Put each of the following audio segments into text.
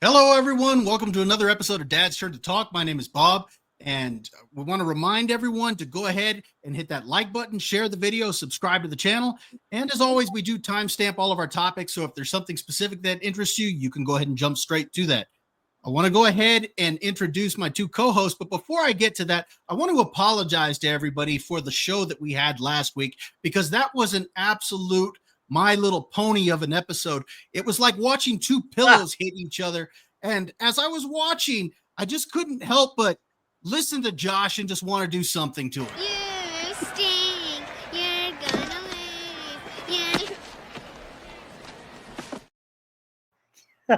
Hello, everyone. Welcome to another episode of Dad's Turn to Talk. My name is Bob, and we want to remind everyone to go ahead and hit that like button, share the video, subscribe to the channel. And as always, we do timestamp all of our topics. So if there's something specific that interests you, you can go ahead and jump straight to that. I want to go ahead and introduce my two co-hosts. But before I get to that, I want to apologize to everybody for the show that we had last week, because that was an absolute My Little Pony of an episode. It was like watching two pillows hit each other. And as I was watching, I just couldn't help but listen to Josh and just want to do something to him. You stink. You're gonna live.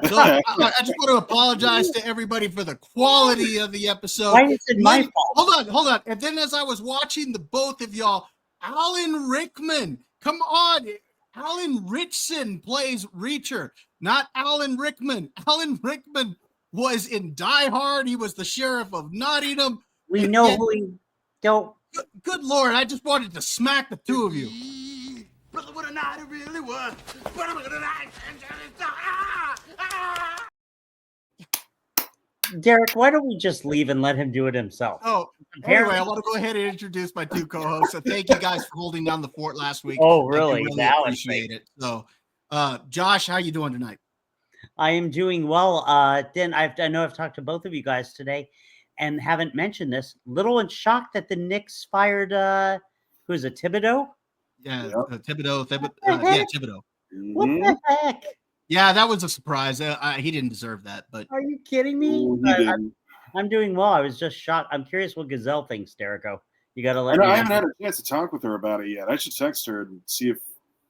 So I just want to apologize to everybody for the quality of the episode. Why is it my fault? Hold on. And then as I was watching the both of y'all, Alan Rickman, come on. Alan Ritchson plays Reacher, not Alan Rickman. Alan Rickman was in Die Hard. He was the sheriff of Nottingham. We know who he don't. Good Lord, I just wanted to smack the two of you. Brother, what a night it really was. Brother, what a night. Derek, why don't we just leave and let him do it himself? Oh, anyway, I want to go ahead and introduce my two co-hosts. So thank you guys for holding down the fort last week. Oh, really? Now appreciate it. So, Josh, how you doing tonight? I am doing well. I know I've talked to both of you guys today and haven't mentioned this. Little and shocked that the Knicks fired, who is it, Thibodeau? Yeah, Thibodeau. Thibodeau. What the heck? Yeah, that was a surprise. He didn't deserve that. But are you kidding me? I'm doing well. I was just shocked. I'm curious what Gazelle thinks, Derrico. You got to let me know. I haven't had a chance to talk with her about it yet. I should text her and see if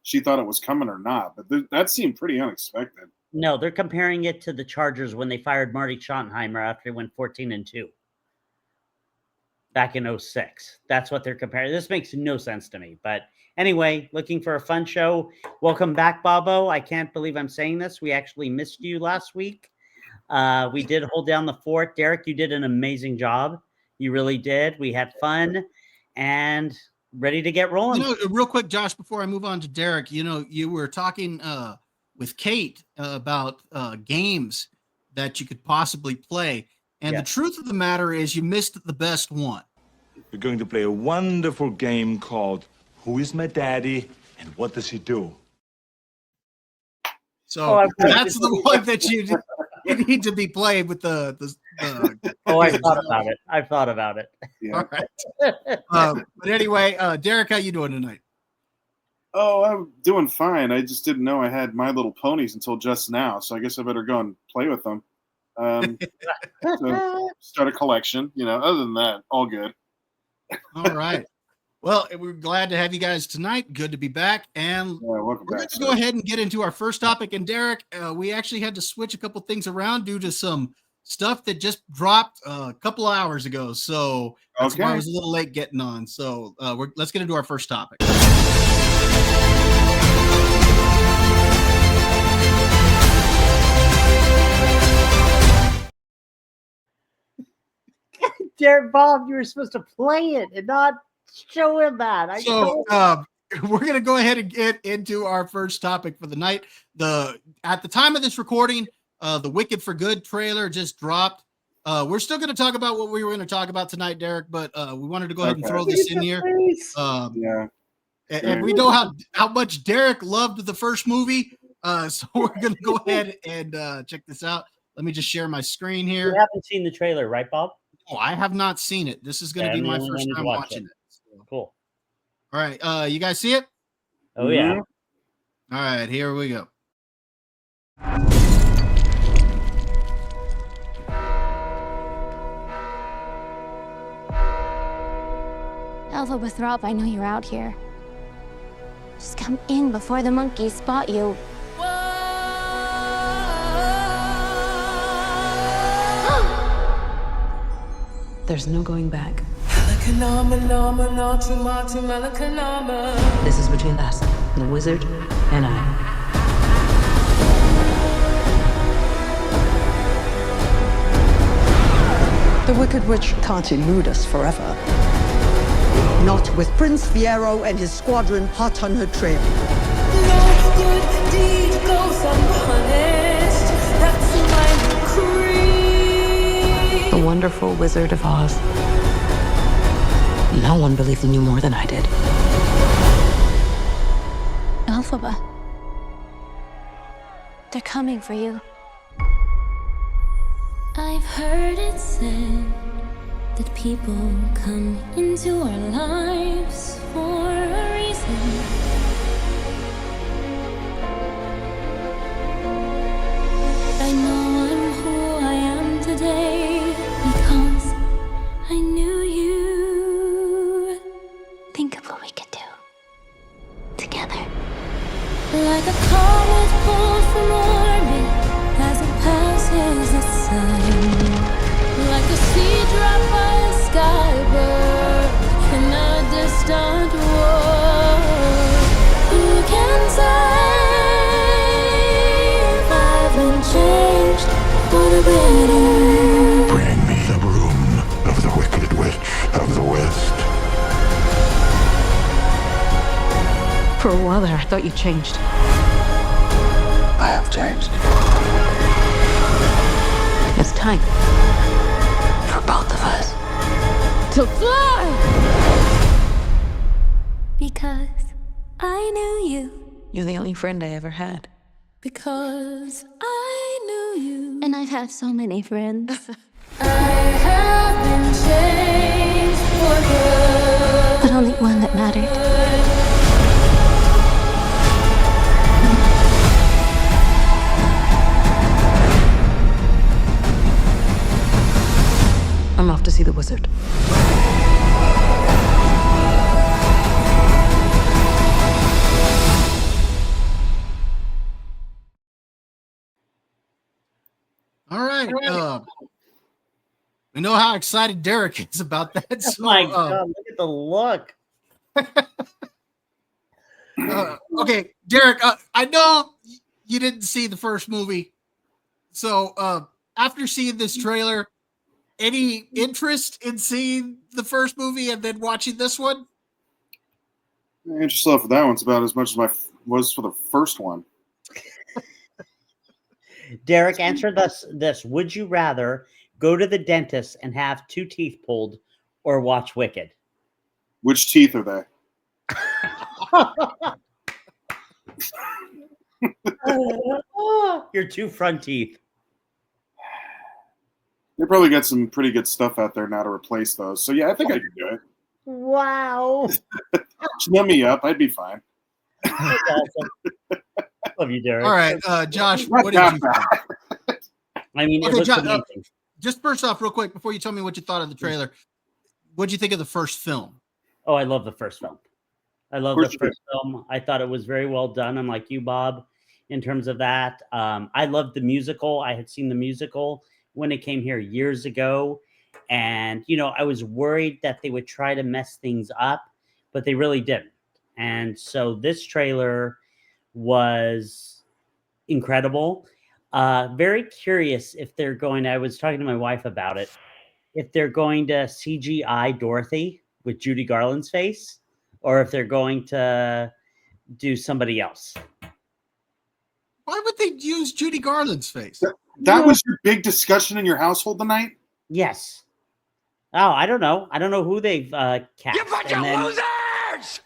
she thought it was coming or not. But that seemed pretty unexpected. No, they're comparing it to the Chargers when they fired Marty Schottenheimer after they went 14-2 back in 2006. That's what they're comparing. This makes no sense to me. But anyway, looking for a fun show. Welcome back, Bobo. I can't believe I'm saying this. We actually missed you last week. We did hold down the fort. Derek, you did an amazing job. You really did. We had fun and ready to get rolling. Real quick, Josh, before I move on to Derek, you were talking with Kate about games that you could possibly play. And the truth of the matter is you missed the best one. We're going to play a wonderful game called Who is My Daddy and What Does He Do? So that's the one that you need to be played with the I thought about it. Yeah. All right. But anyway, Derek, how you doing tonight? Oh, I'm doing fine. I just didn't know I had My Little Ponies until just now, so I guess I better go and play with them. So start a collection. Other than that, all good. All right. Well, we're glad to have you guys tonight. Good to be back. And welcome we're back. going to go ahead and get into our first topic. And Derek, we actually had to switch a couple things around due to some stuff that just dropped a couple of hours ago. So that's why I was a little late getting on. So let's get into our first topic. Derek, Bob, you were supposed to play it and not show him that. We're going to go ahead and get into our first topic for the night. At the time of this recording, the Wicked for Good trailer just dropped. We're still going to talk about what we were going to talk about tonight, Derek, but we wanted to go ahead and throw this in here. And we know how much Derek loved the first movie, so we're going to go ahead and check this out. Let me just share my screen here. You haven't seen the trailer, right, Bob? Oh, I have not seen it. This is going to be my first time watching it. So. Cool. All right. You guys see it? Oh, yeah. All right. Here we go. Alpha Bethrop, I know you're out here. Just come in before the monkeys spot you. There's no going back. This is between us, the wizard and I. The Wicked Witch can't elude us forever. Not with Prince Fiero and his squadron hot on her trail. No good deed goes unpunished. That's my wonderful Wizard of Oz. No one believed in you more than I did. Elphaba. They're coming for you. I've heard it said that people come into our lives for a reason. I know I'm who I am today because I knew you. Think of what we could do together. Like a comet pulled from orbit as it passes the sun. Like a seed dropped by a skybird in a distant world. Who can say if I've been changed for the better? Bring me the broom of the Wicked Witch of the West. For a while there, I thought you changed. I have changed. It's time. For both of us. To fly! Because I knew you. You're the only friend I ever had. Because I knew you. And I've had so many friends. I have been changed for good. But only one that mattered. I'm off to see the wizard. All right. We know how excited Derek is about that. So, Oh my God, look at the look. Okay, Derek, I know you didn't see the first movie. So after seeing this trailer, any interest in seeing the first movie and then watching this one? Interest level for that one's about as much as my was for the first one. Derek, answer this. Would you rather go to the dentist and have 2 teeth pulled or watch Wicked? Which teeth are they? Your 2 front teeth. They probably got some pretty good stuff out there now to replace those. So yeah, I think I can do it. Wow. Just let me up. I'd be fine. That's awesome. Love you, Derek. All right, Josh, what did you think? I mean, it Okay, looks Josh, amazing. just first off, real quick, before you tell me what you thought of the trailer, what did you think of the first film? Oh, I love the first film. I love Of the course first film. I thought it was very well done. I'm like you, Bob, in terms of that. I loved the musical. I had seen the musical when it came here years ago. And, you know, I was worried that they would try to mess things up, but they really didn't. And so this trailer was incredible. Very curious if they're going to, I was talking to my wife about it, if they're going to CGI Dorothy with Judy Garland's face, or if they're going to do somebody else. Why would they use Judy Garland's face? That was your big discussion in your household tonight? Yes. Oh, I don't know. I don't know who they've cast. You bunch of losers!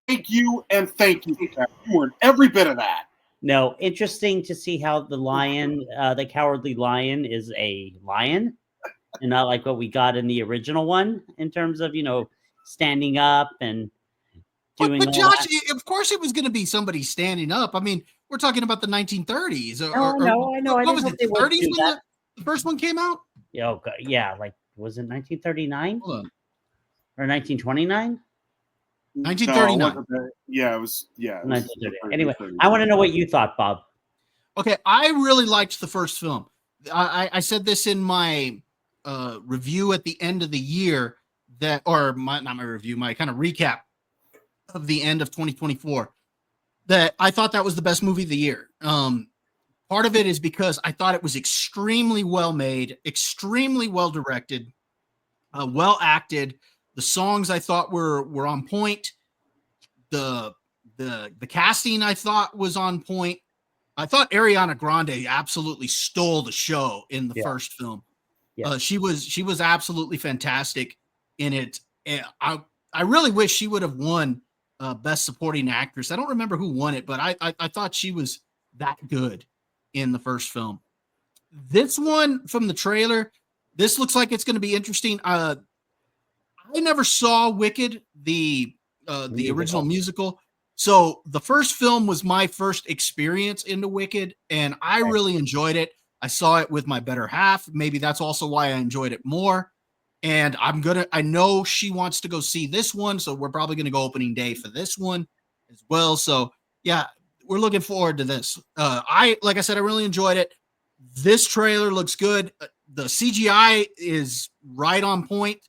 Thank you and thank you for that. You weren't every bit of that. No, interesting to see how the lion, the cowardly lion, is a lion and not like what we got in the original one in terms of, you know, standing up and doing But all Josh, that. of course it was going to be somebody standing up. I mean, we're talking about the 1930s. I know. I What didn't was know it, they the would 30s do when that. the first one came out? Yeah, okay. Yeah, like, was it 1939 Hold on. or 1929? 1939. No, it wasn't that. Yeah, it was. Yeah, it was 1930. Anyway, I want to know what you thought, Bob. Okay, I really liked the first film. I said this in my review at the end of the year that, or not my review, my kind of recap of the end of 2024, that I thought that was the best movie of the year. Part of it is because I thought it was extremely well made, extremely well directed, well acted. The songs I thought were on point. The casting I thought was on point. I thought Ariana Grande absolutely stole the show in the first film. Yeah. She was absolutely fantastic in it. And I really wish she would have won Best Supporting Actress. I don't remember who won it, but I thought she was that good in the first film. This one from the trailer, this looks like it's going to be interesting. I never saw Wicked, the original musical. So the first film was my first experience into Wicked, and I really enjoyed it. I saw it with my better half. Maybe that's also why I enjoyed it more. And I know she wants to go see this one, so we're probably going to go opening day for this one as well. So yeah, we're looking forward to this. Like I said, I really enjoyed it. This trailer looks good. The CGI is right on point.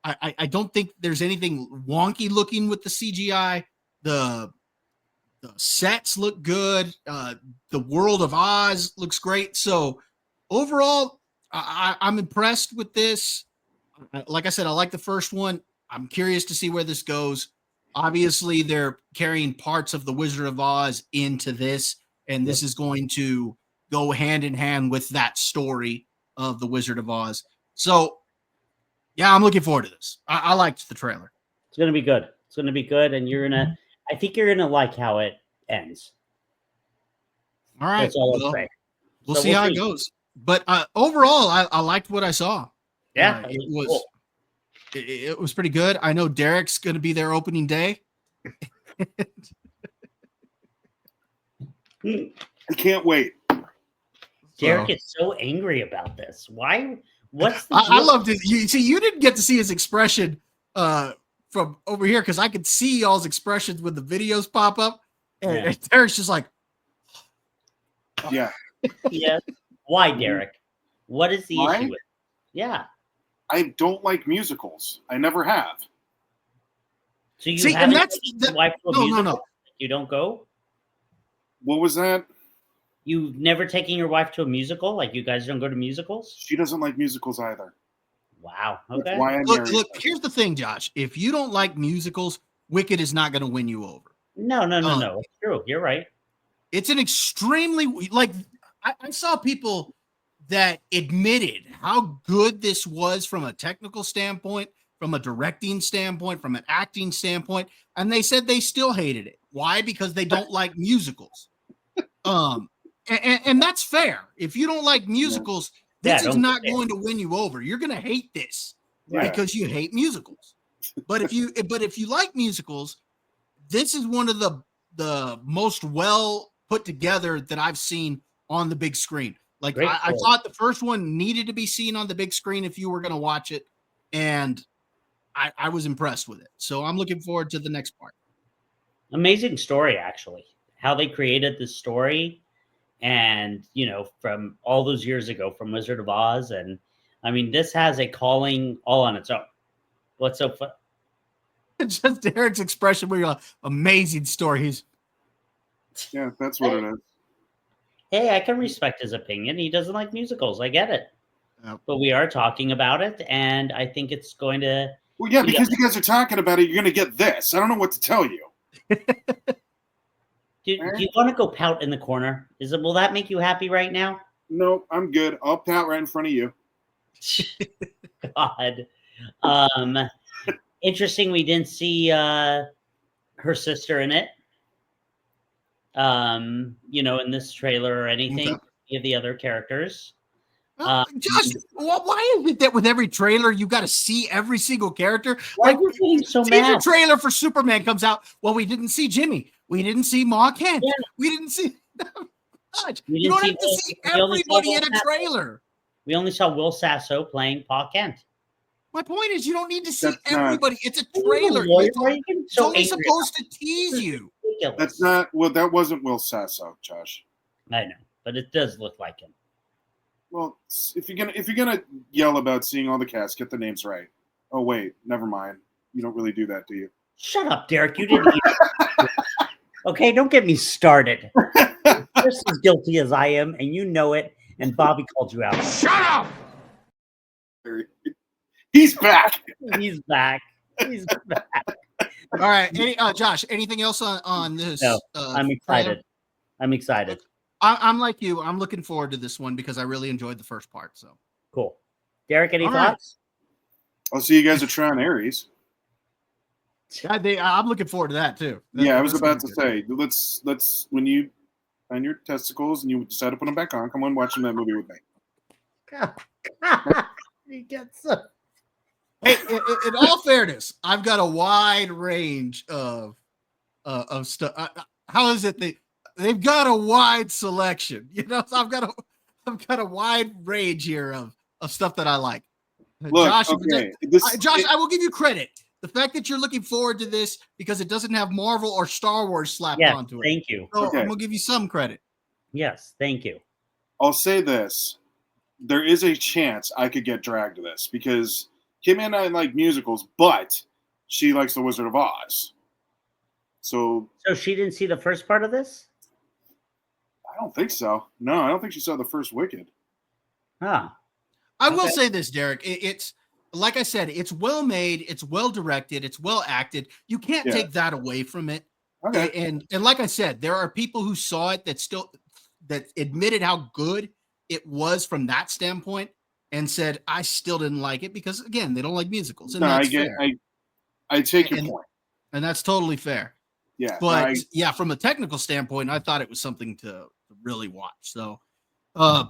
I don't think there's anything wonky looking with the CGI. The sets look good. The world of Oz looks great. So overall, I'm impressed with this. Like I said, I like the first one. I'm curious to see where this goes. Obviously, they're carrying parts of the Wizard of Oz into this, and this is going to go hand in hand with that story of the Wizard of Oz. So yeah, I'm looking forward to this. I liked the trailer. It's going to be good. It's going to be good. And I think you're going to like how it ends. All right. That's all I'll say. We'll see how it goes. But overall, I liked what I saw. Yeah. It was cool. It was pretty good. I know Derek's going to be there opening day. I can't wait. Derek is so angry about this. Why? What's the I loved it. You didn't get to see his expression from over here because I could see y'all's expressions when the videos pop up. And Derek's just like, yeah. Yes. Why, Derek? What is the issue with it? Yeah. I don't like musicals. I never have. So you haven't taken your wife to a musical? No. You don't go? What was that? You've never taken your wife to a musical? Like you guys don't go to musicals? She doesn't like musicals either. Wow. Okay. That's why look, here's the thing, Josh. If you don't like musicals, Wicked is not going to win you over. No. It's true. You're right. It's an extremely I saw people that admitted how good this was from a technical standpoint, from a directing standpoint, from an acting standpoint, and they said they still hated it. Why? Because they don't like musicals. And that's fair. If you don't like musicals, this is not going to win you over. You're going to hate this because you hate musicals. But if you like musicals, this is one of the most well put together that I've seen on the big screen. Like I thought the first one needed to be seen on the big screen if you were going to watch it, and I was impressed with it. So I'm looking forward to the next part. Amazing story, actually. How they created this story, and from all those years ago, from Wizard of Oz, and I mean, this has a calling all on its own. What's so fun? It's just Derek's expression where you're like, amazing story. Yeah, that's what it is. Hey, I can respect his opinion. He doesn't like musicals. I get it. But we are talking about it, and I think it's going to... Well, yeah, because you guys are talking about it, you're going to get this. I don't know what to tell you. Do you want to go pout in the corner? Will that make you happy right now? No, I'm good. I'll pout right in front of you. God. Interesting, we didn't see her sister in it. In this trailer or anything. Okay. Any of the other characters. Josh, why is it that with every trailer you got to see every single character? Why are you getting so mad? The trailer for Superman comes out. Well, we didn't see Jimmy. We didn't see Ma Kent. Yeah. We didn't see. You don't have to see everybody in a trailer. We only saw Will Sasso playing Pa Kent. My point is, you don't need to see everybody. It's a trailer. It's so only supposed to tease you. Ridiculous. That's not. Well, that wasn't Will Sasso, Josh. I know, but it does look like him. Well, if you're gonna yell about seeing all the cast, get the names right. Oh wait, never mind. You don't really do that, do you? Shut up, Derek. You didn't. Okay, don't get me started. Chris is guilty as I am, and you know it. And Bobby called you out. Shut up. He's back. He's back. He's back. All right, Josh. Anything else on this? No, I'm excited. Trailer? I'm excited. I'm like you. I'm looking forward to this one because I really enjoyed the first part. So cool. Derek, any All right. thoughts? I'll see you guys at Tron Aries. I'm looking forward to that too. Yeah, I was That's about gonna to be good. say, let's when you find your testicles and you decide to put them back on, come on watching that movie with me. He gets so. Hey, in all fairness, I've got a wide range of stuff. How is it they've got a wide selection? You know, so I've got a wide range here of stuff that I like. Look, Josh, okay, Josh, I will give you credit. The fact that you're looking forward to this because it doesn't have Marvel or Star Wars slapped Yes, onto it. thank you. So Okay. I'm gonna give you some credit. Yes, thank you. I'll say this: there is a chance I could get dragged to this because Kim and I like musicals, but she likes The Wizard of Oz. So she didn't see the first part of this? I don't think so. No, I don't think she saw the first Wicked. Huh. I will Okay. say this, Derek. It's like I said, it's well made, it's well directed, it's well acted. You can't Yeah. take that away from it. Okay. And like I said, there are people who saw it that admitted how good it was from that standpoint and said, I still didn't like it because again, they don't like musicals. And No, that's I get. fair. I take your And- point. And that's totally fair. Yeah, But yeah, from a technical standpoint, I thought it was something to really watch. So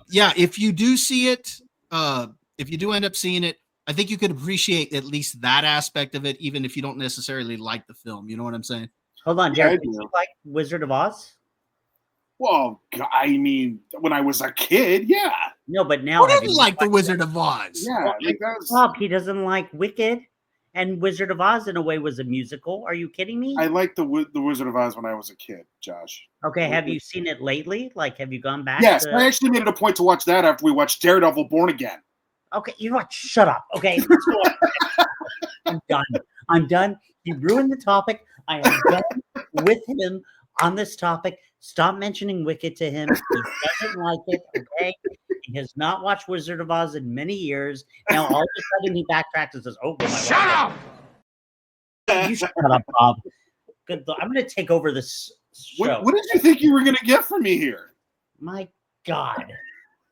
yeah, if you do see it, if you do end up seeing it, I think you could appreciate at least that aspect of it, even if you don't necessarily like the film. You know what I'm saying? Hold on, Yeah, I Derek. Did do. you like Wizard of Oz? Well, I mean, when I was a kid, yeah, No, but now Who have didn't you like The watched Wizard of Oz? yeah. Well, Like that's, Bob, he doesn't like Wicked, and Wizard of Oz in a way was a musical. Are you kidding me? I liked the Wizard of Oz when I was a kid, Josh. Okay, have you seen it lately? Like, have you gone back? Yes, to... I actually made it a point to watch that after we watched Daredevil: Born Again. Okay, you know what? Shut up. Okay, I'm done. I'm done. He ruined the topic. I am done with him on this topic. Stop mentioning Wicked to him. He doesn't like it. Okay, he has not watched Wizard of Oz in many years. Now all of a sudden he backtracks and says, "Oh, well, shut up! You shut up, Bob. Good. I'm going to take over this show. What did you think you were going to get from me here? My God.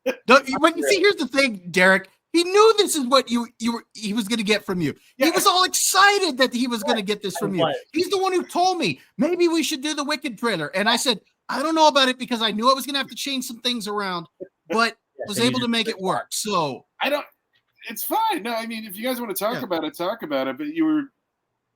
See, here's the thing, Derek. He knew this is what he was going to get from you. He was all excited that he was going to get this from you. He's the one who told me maybe we should do the Wicked trailer, and I said I don't know about it because I knew I was going to have to change some things around, but was able to make it work. So I don't. It's fine. No, I mean, if you guys want to talk about it, talk about it. But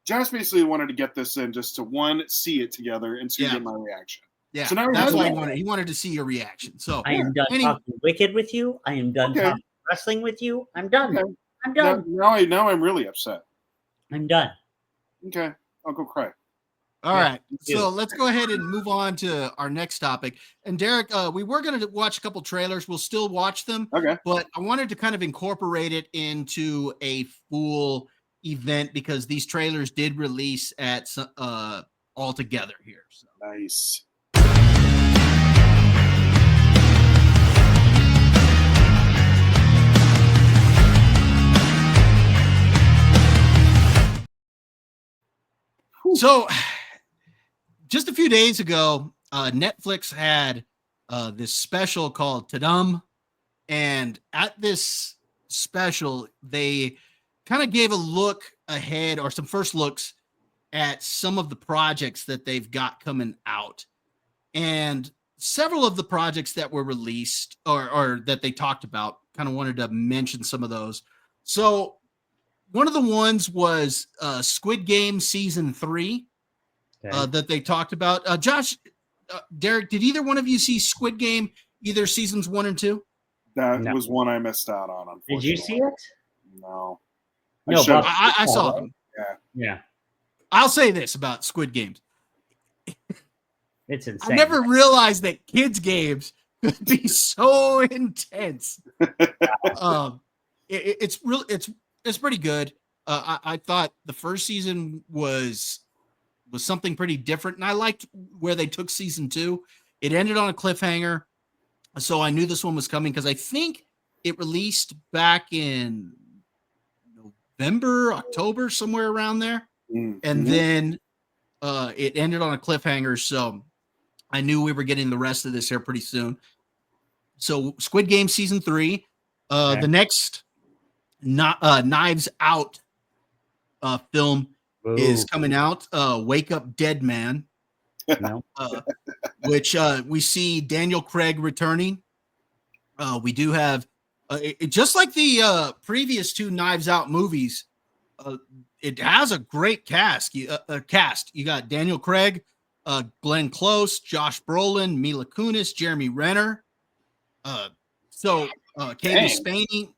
Josh basically wanted to get this in just to see it together and get my reaction. Yeah, so now that's why he wanted to see your reaction. So I am done talking Wicked with you. I am done talking wrestling with you. I'm done. Okay. I'm done. Now I'm really upset. I'm done. Okay, I'll go cry. All right, so let's go ahead and move on to our next topic. And Derek, we were going to watch a couple trailers. We'll still watch them. Okay. But I wanted to kind of incorporate it into a full event because these trailers did release at all together here. So. Nice. So just a few days ago, Netflix had this special called Tudum. And at this special, they kind of gave a look ahead or some first looks at some of the projects that they've got coming out. And several of the projects that were released or that they talked about, kind of wanted to mention some of those. So one of the ones was Squid Game Season 3 that they talked about. Josh, Derek, did either one of you see Squid Game, either seasons 1 and 2? That was one I missed out on, unfortunately. Did you see it? No. No, but I saw them. Yeah. I'll say this about Squid Games. It's insane. I never realized that kids' games could be so intense. It's pretty good. I thought the first season was something pretty different, and I liked where they took season 2. It ended on a cliffhanger, so I knew this one was coming because I think it released back in November, October, somewhere around there, and then it ended on a cliffhanger. So I knew we were getting the rest of this here pretty soon. So Squid Game Season 3. The next Knives Out film is Ooh. coming out. Wake Up Dead Man, No. which we see Daniel Craig returning. We do have just like the previous two Knives Out movies. It has a great cast. You got Daniel Craig, Glenn Close, Josh Brolin, Mila Kunis, Jeremy Renner. Katie Spaney.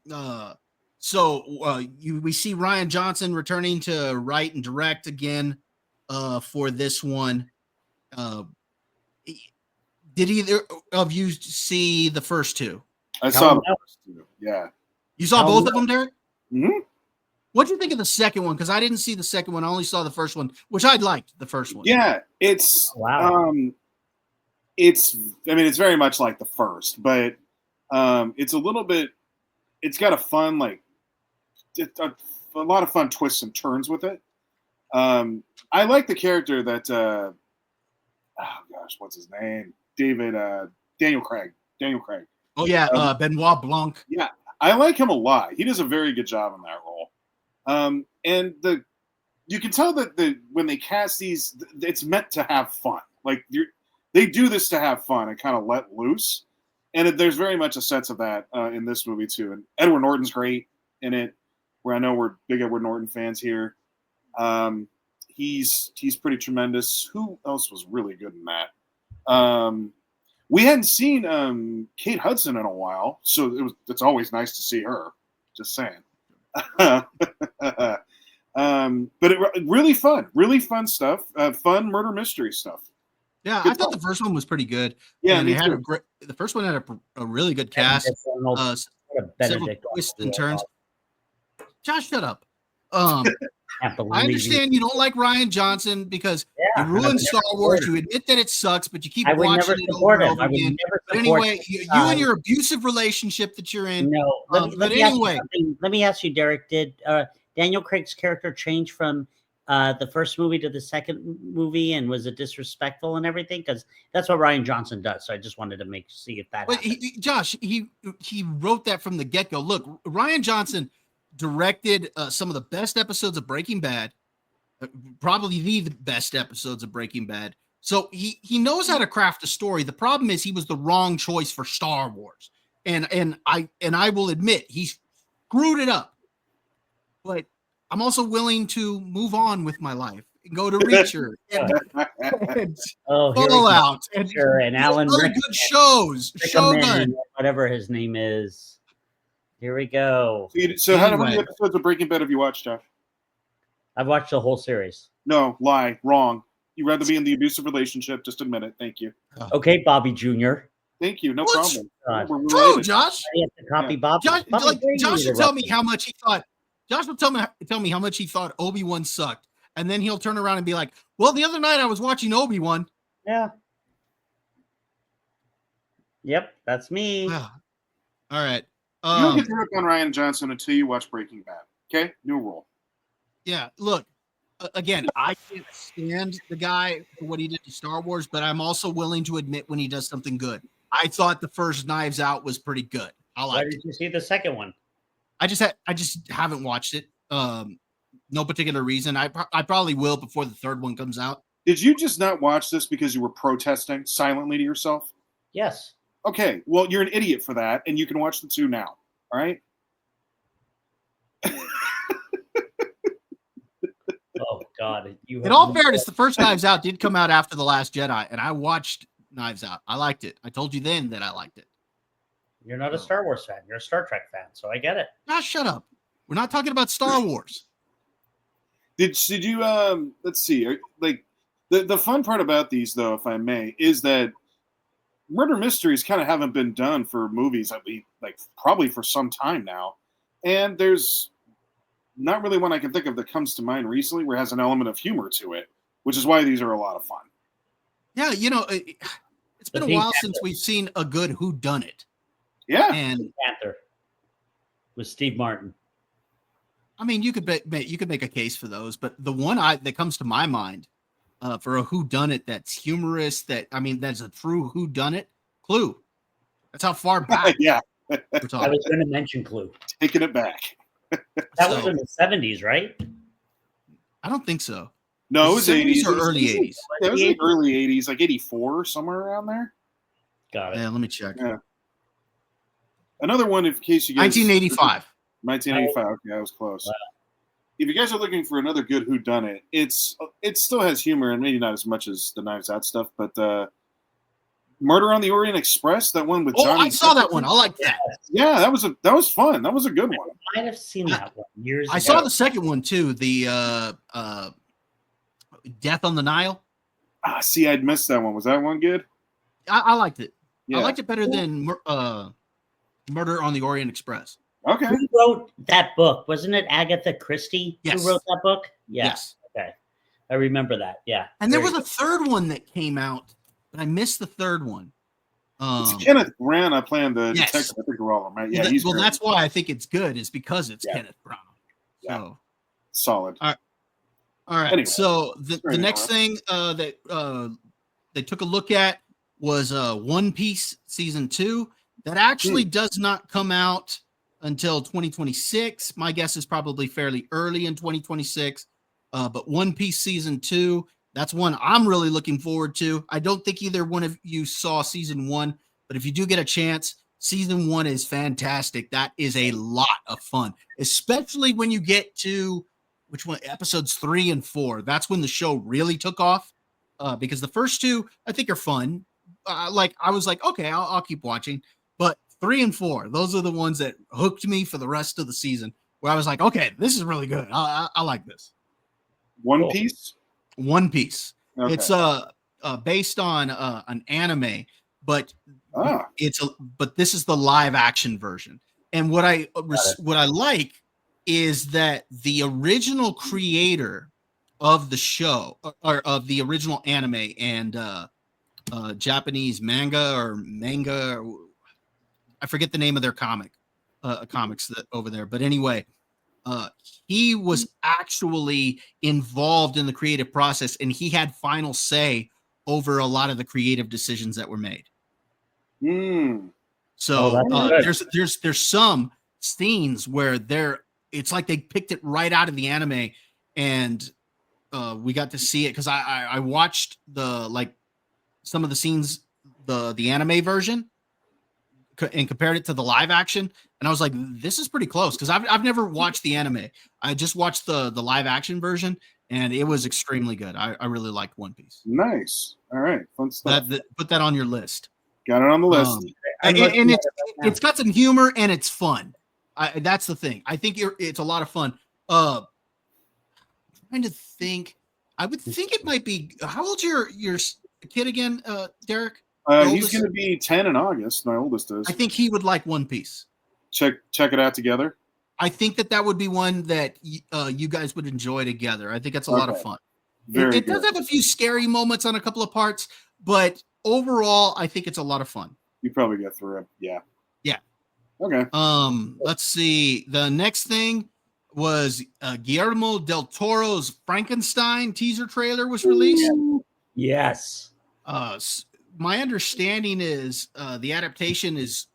We see Ryan Johnson returning to write and direct again for this one. Did either of you see the first two? I saw the first two. Yeah. You saw both of them, Derek? Mm-hmm. What do you think of the second one? Because I didn't see the second one. I only saw the first one, which I liked the first one. Yeah, it's it's very much like the first, but it's a little bit. It's got a fun a lot of fun twists and turns with it. I like the character that what's his name? Daniel Craig. Oh yeah, Benoit Blanc. Yeah, I like him a lot. He does a very good job in that role. And you can tell that when they cast these, it's meant to have fun. Like they do this to have fun and kind of let loose. And there's very much a sense of that in this movie too. And Edward Norton's great in it. Where I know we're big Edward Norton fans here. He's pretty tremendous. Who else was really good in that? We hadn't seen Kate Hudson in a while, so it's always nice to see her. Just saying. But really fun stuff. Fun murder mystery stuff. Yeah, Good I thought fun. the first one was pretty good. Yeah, and me it had too. the first one had a really good cast. Several twists and turns. Josh, shut up. I understand you don't like Ryan Johnson because you ruined Star Wars. You admit that it sucks, but you keep watching it over and over again. But anyway, you and your abusive relationship that you're in. No, let me ask you, Derek. Did Daniel Craig's character change from the first movie to the second movie, and was it disrespectful and everything? Because that's what Ryan Johnson does. So I just wanted to see if that. But Josh, he wrote that from the get-go. Look, Ryan Johnson directed some of the best episodes of Breaking Bad, probably the best episodes of Breaking Bad. So he knows how to craft a story. The problem is he was the wrong choice for Star Wars, and I will admit he screwed it up. But I'm also willing to move on with my life and go to Reacher and Fallout and Alan other good shows. Shogun, whatever his name is. Here we go. So how many episodes of Breaking Bad have you watched, Josh? I've watched the whole series. No, lie, wrong. You'd rather be in the abusive relationship. Just admit it. Thank you. Okay, Bobby Jr. Thank you. No problem. True, Josh. I have to copy Bobby. Josh will tell me how much he thought. Josh will tell me how much he thought Obi-Wan sucked, and then he'll turn around and be like, "Well, the other night I was watching Obi-Wan." Yeah. Yep, that's me. All right. You don't get to rip on Ryan Johnson until you watch Breaking Bad. Okay, new rule. Yeah, look. Again, I can't stand the guy for what he did to Star Wars, but I'm also willing to admit when he does something good. I thought the first Knives Out was pretty good. Why did you see the second one? I just haven't watched it. No particular reason. I probably will before the third one comes out. Did you just not watch this because you were protesting silently to yourself? Yes. Okay, well, you're an idiot for that, and you can watch the two now. All right. Oh God! In all fairness, the first Knives Out did come out after The Last Jedi, and I watched Knives Out. I liked it. I told you then that I liked it. You're not a Star Wars fan. You're a Star Trek fan, so I get it. Now shut up. We're not talking about Star Wars. Did you let's see, like the fun part about these, though, if I may, is that murder mysteries kind of haven't been done for movies, at least, like probably for some time now, and there's not really one I can think of that comes to mind recently where it has an element of humor to it, which is why these are a lot of fun. Yeah, it's been a while since we've seen a good whodunit. Yeah, and Panther with Steve Martin. I mean, you could make a case for those, but the one that comes to my mind for a whodunit that's humorous, that's a true whodunit, Clue. That's how far back. Yeah, I was going to mention Clue. Taking it back. That was in the 70s, right? I don't think so. No, it was 70s 80s or early 80s. Yeah, it was like early 80s, like 84, somewhere around there. Got it. Yeah, let me check. Yeah. Another one, in case you guys. 1985. 1985. Okay, I was close. Wow. If you guys are looking for another good whodunit, it still has humor and maybe not as much as the Knives Out stuff, but Murder on the Orient Express, that one with Johnny. I saw that one. I like that. Yeah, that was fun. That was a good one. I might have seen that one years ago. I saw the second one too. The Death on the Nile. See, I'd missed that one. Was that one good? I liked it. Yeah. I liked it better than Murder on the Orient Express. Okay. Who wrote that book? Wasn't it Agatha Christie Yes. who wrote that book? Yeah. Yes. Okay. I remember that. Yeah. And there Very was a third one that came out, but I missed the third one. It's Kenneth Branagh playing the Yes. detective. I think we're all right. Yeah, Well, he's well great. that's why I think it's good, is because it's Kenneth Branagh. Yeah. So Solid. all right. Anyway, So the sorry to next thing that they took a look at was One Piece season 2. That actually does not come out until 2026. My guess is probably fairly early in 2026. But One Piece season 2, that's one I'm really looking forward to. I don't think either one of you saw season 1, but if you do get a chance, season 1 is fantastic. That is a lot of fun, especially when you get to which one, episodes 3 and 4. That's when the show really took off. Because the first 2 I think are fun. Like I was like, okay, I'll keep watching. But 3 and 4, those are the ones that hooked me for the rest of the season, where I was like, okay, this is really good. I like this. One Piece? One Piece. Okay. It's based on an anime, but but this is the live action version. And what I like is that the original creator of the show, or of the original anime and Japanese manga, or I forget the name of their comics that over there. But anyway, he was actually involved in the creative process, and he had final say over a lot of the creative decisions that were made. So there's some scenes where it's like they picked it right out of the anime, and we got to see it because I watched some of the scenes, the anime version, and compared it to the live action, and I was like, this is pretty close, because I've never watched the anime. I just watched the live action version, and it was extremely good. I really liked One Piece. Nice. All right, fun stuff. Put that on your list. Got it on the list. And it's got some humor and it's fun. That's the thing. I think it's a lot of fun. I'm trying to think. I would think it might be. How old's your kid again, Derek? He's going to be 10 in August. My oldest is. I think he would like One Piece. Check it out together. I think that would be one that you guys would enjoy together. I think it's a lot of fun. It does have a few scary moments on a couple of parts, but overall, I think it's a lot of fun. You probably get through it. Yeah. Yeah. Okay. Let's see. The next thing was Guillermo del Toro's Frankenstein teaser trailer was released. Yes. My understanding is the adaptation is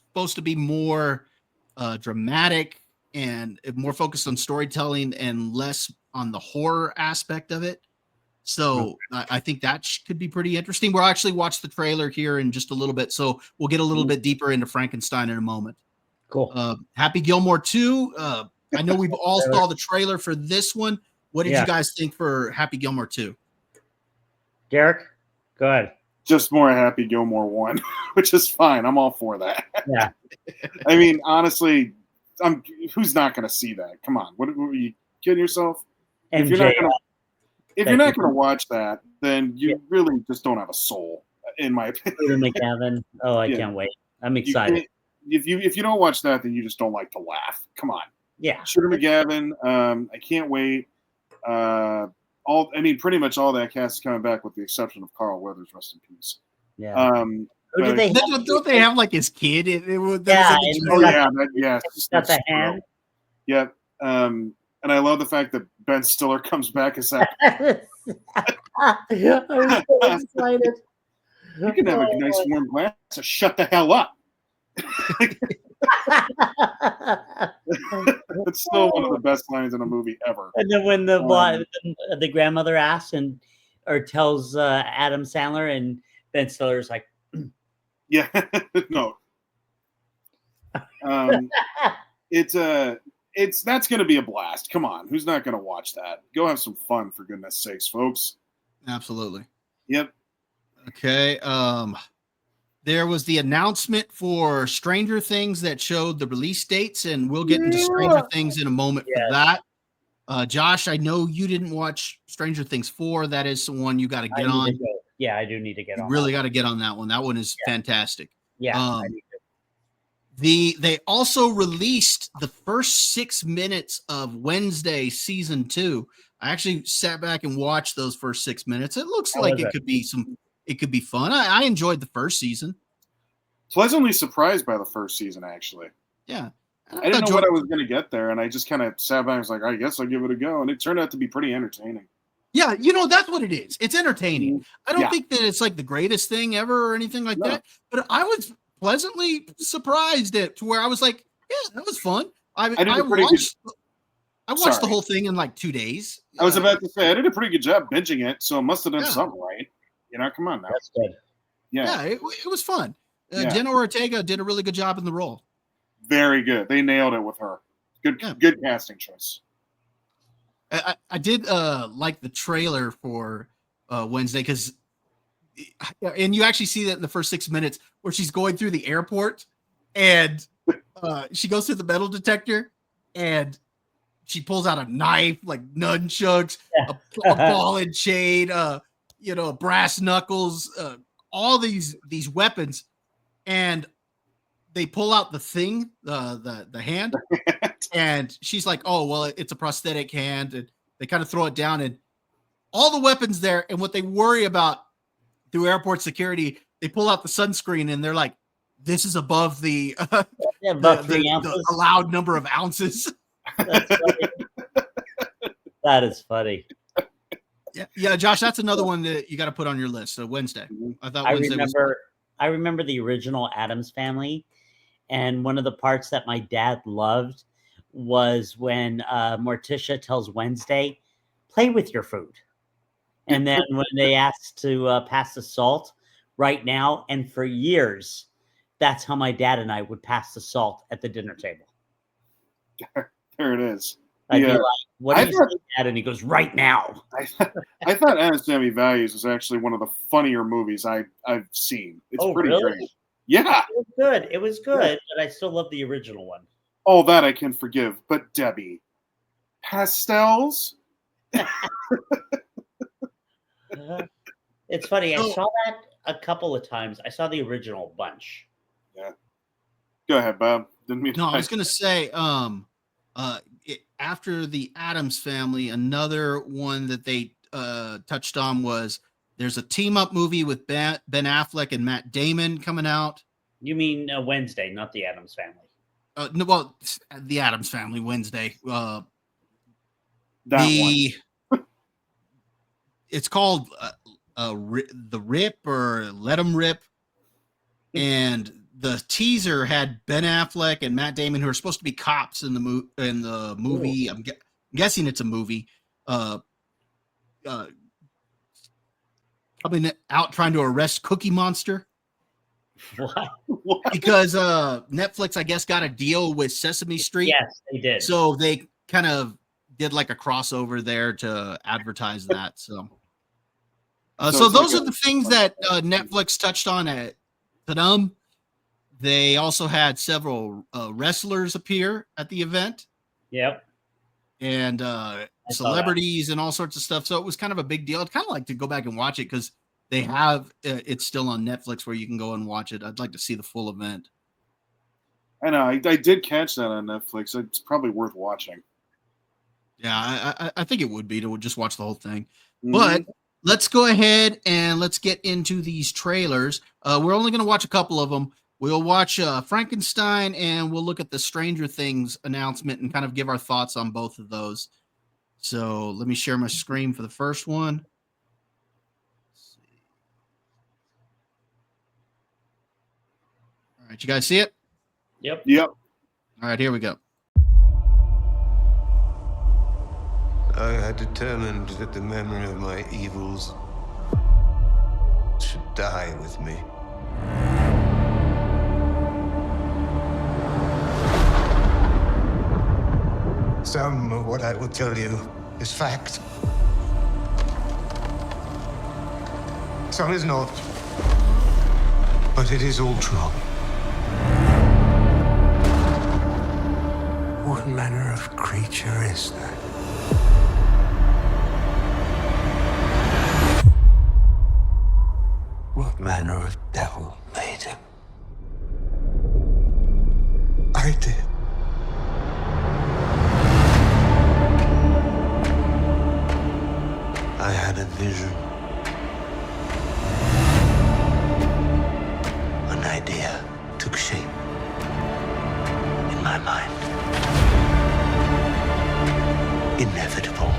supposed to be more dramatic and more focused on storytelling and less on the horror aspect of it. So I think that could be pretty interesting. We'll actually watch the trailer here in just a little bit, so we'll get a little bit deeper into Frankenstein in a moment. Cool. Happy Gilmore 2. I know we've all saw the trailer for this one. What did you guys think for Happy Gilmore 2? Derek, go ahead. Just more Happy Gilmore 1, which is fine. I'm all for that. Yeah. I mean, honestly, who's not going to see that? Come on. What are you kidding yourself? If you're not going to watch that, then you really just don't have a soul, in my opinion. McGavin. Oh, I can't wait. I'm excited. If you don't watch that, then you just don't like to laugh. Come on. Yeah. Shooter McGavin. I can't wait. Pretty much all that cast is coming back, with the exception of Carl Weathers. Rest in peace. Yeah. Who do they have? Don't they have like his kid? Yes. Got the hand. Yeah. And I love the fact that Ben Stiller comes back as that. I'm so excited. You can have a nice warm glass. So shut the hell up. It's still one of the best lines in a movie ever. And then when the grandmother asks or tells Adam Sandler, and Ben Stiller's like, Yeah, no. It's that's going to be a blast. Come on, who's not going to watch that? Go have some fun, for goodness sakes, folks. Absolutely. Yep. Okay. There was the announcement for Stranger Things that showed the release dates, and we'll get into Stranger Things in a moment for that. Josh, I know you didn't watch Stranger Things 4. That is the one you got to get on. Yeah, I do need to get on. You really got to get on that one. That one is fantastic. Yeah. I need to. They also released the first 6 minutes of Wednesday season 2. I actually sat back and watched those first 6 minutes. It looks like it could be fun. I enjoyed the first season. Pleasantly surprised by the first season, actually. Yeah. I didn't know what I was going to get there, and I just kind of sat back and was like, I guess I'll give it a go. And it turned out to be pretty entertaining. Yeah, that's what it is. It's entertaining. I don't think that it's like the greatest thing ever or anything like that, but I was pleasantly surprised to where I was like, yeah, that was fun. I watched the whole thing in like 2 days. I was about to say, I did a pretty good job binging it, so it must have done something right. Come on now. That's good. Yeah, it was fun. Jenna Ortega did a really good job in the role. Very good. They nailed it with her. Good casting choice. I did like the trailer for Wednesday because, and you actually see that in the first 6 minutes where she's going through the airport and she goes through the metal detector and she pulls out a knife, like nunchucks, a ball and chain, brass knuckles, all these weapons, and they pull out the thing, the hand, and she's like, "Oh, well, it's a prosthetic hand," and they kind of throw it down, and all the weapons there, and what they worry about through airport security, they pull out the sunscreen, and they're like, "This is above the the allowed number of ounces." That's funny. That is funny. Yeah, Josh, that's another one that you got to put on your list. So Wednesday, I remember the original Addams Family, and one of the parts that my dad loved was when Morticia tells Wednesday, "Play with your food," and then when they asked to pass the salt right now, and for years, that's how my dad and I would pass the salt at the dinner table. There it is. I'd be like, "What do you say, Dad?" And he goes, "Right now." I thought Addams Family Values was actually one of the funnier movies I've seen. It's pretty great. Yeah. It was good. It was good, but I still love the original one. Oh, that I can forgive. But Debbie, pastels? It's funny. I saw that a couple of times. I saw the original bunch. Yeah. Go ahead, Bob. I was going to say, after the Addams Family, another one that they touched on was there's a team up movie with Ben Affleck and Matt Damon coming out. You mean Wednesday, not the Addams Family? No, well, the Addams Family Wednesday. One. It's called The Rip or Let 'Em Rip, and the teaser had Ben Affleck and Matt Damon, who are supposed to be cops in the movie. I'm guessing it's a movie. Coming out trying to arrest Cookie Monster. What? Because Netflix, I guess, got a deal with Sesame Street. Yes, they did. So they kind of did like a crossover there to advertise that. So those are the things that Netflix touched on at Tudum. They also had several wrestlers appear at the event. Yep. And celebrities and all sorts of stuff. So it was kind of a big deal. I'd kind of like to go back and watch it because they have it's still on Netflix where you can go and watch it. I'd like to see the full event. I know. I did catch that on Netflix. It's probably worth watching. Yeah, I think it would be to just watch the whole thing. Mm-hmm. But let's go ahead and let's get into these trailers. We're only going to watch a couple of them. We'll watch Frankenstein, and we'll look at the Stranger Things announcement and kind of give our thoughts on both of those. So let me share my screen for the first one. All right, you guys see it? Yep. Yep. All right, here we go. I had determined that the memory of my evils should die with me. Some of what I will tell you is fact. Some is not. But it is all true. What manner of creature is that? What manner of devil made him? I did. I had a vision. An idea took shape in my mind. Inevitable.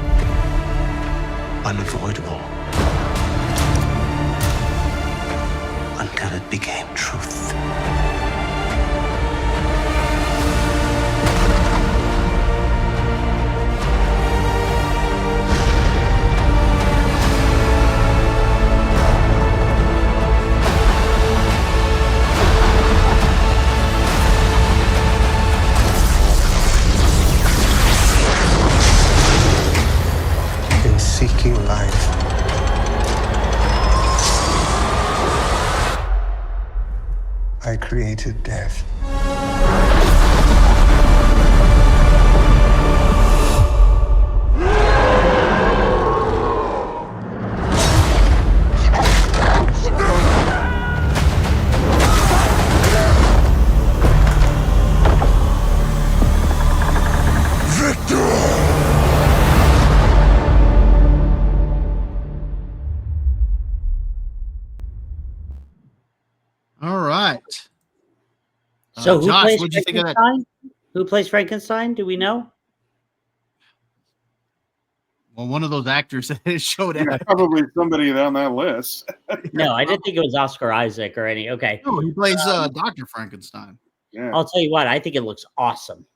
Unavoidable. Until it became truth. In seeking life, I created death. All right. So who Josh, plays what'd you think of that? Frankenstein? Who plays Frankenstein? Do we know? Well, one of those actors that showed Yeah, up. probably somebody on that list. No, I didn't think it was Oscar Isaac or any. Okay. No, he plays Dr. Frankenstein. Yeah. I'll tell you what, I think it looks awesome.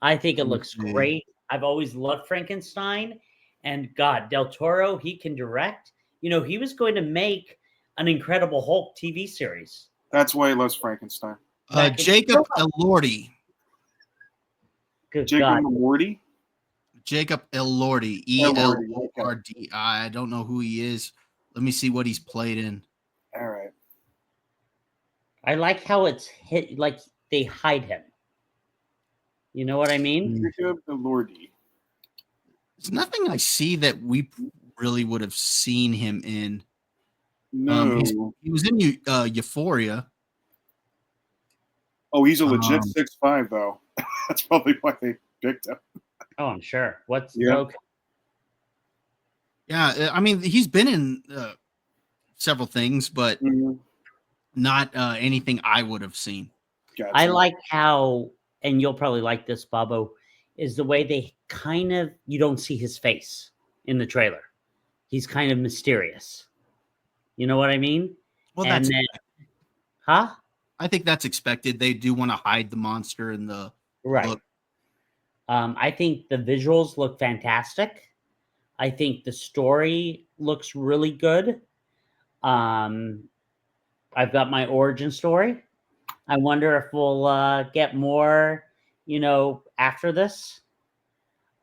I think it looks Mhm. great. I've always loved Frankenstein. And God, Del Toro, he can direct. You know, he was going to make an Incredible Hulk TV series. That's why he loves Frankenstein. Back in- Jacob Elordi. Good Jacob God. Elordi? Jacob Elordi. E-L-O-R-D. I don't know who he is. Let me see what he's played in. All right. I like how it's hit, like they hide him. You know what I mean? Jacob Elordi. There's nothing I see that we really would have seen him in. No. He was in Euphoria. Oh, he's a legit Um, 6'5", though. That's probably why they picked him. Oh, I'm sure. What's Yeah. okay? Yeah, I mean, he's been in several things, but Mhm. not anything I would have seen. Gotcha. I like how, and you'll probably like this, Bobo, is the way they kind of, you don't see his face in the trailer. He's kind of mysterious. You know what I mean? Well, And that's then, huh? I think that's expected. They do want to hide the monster in the Right. look. I think the visuals look fantastic. I think the story looks really good. I've got my origin story. I wonder if we'll get more, after this.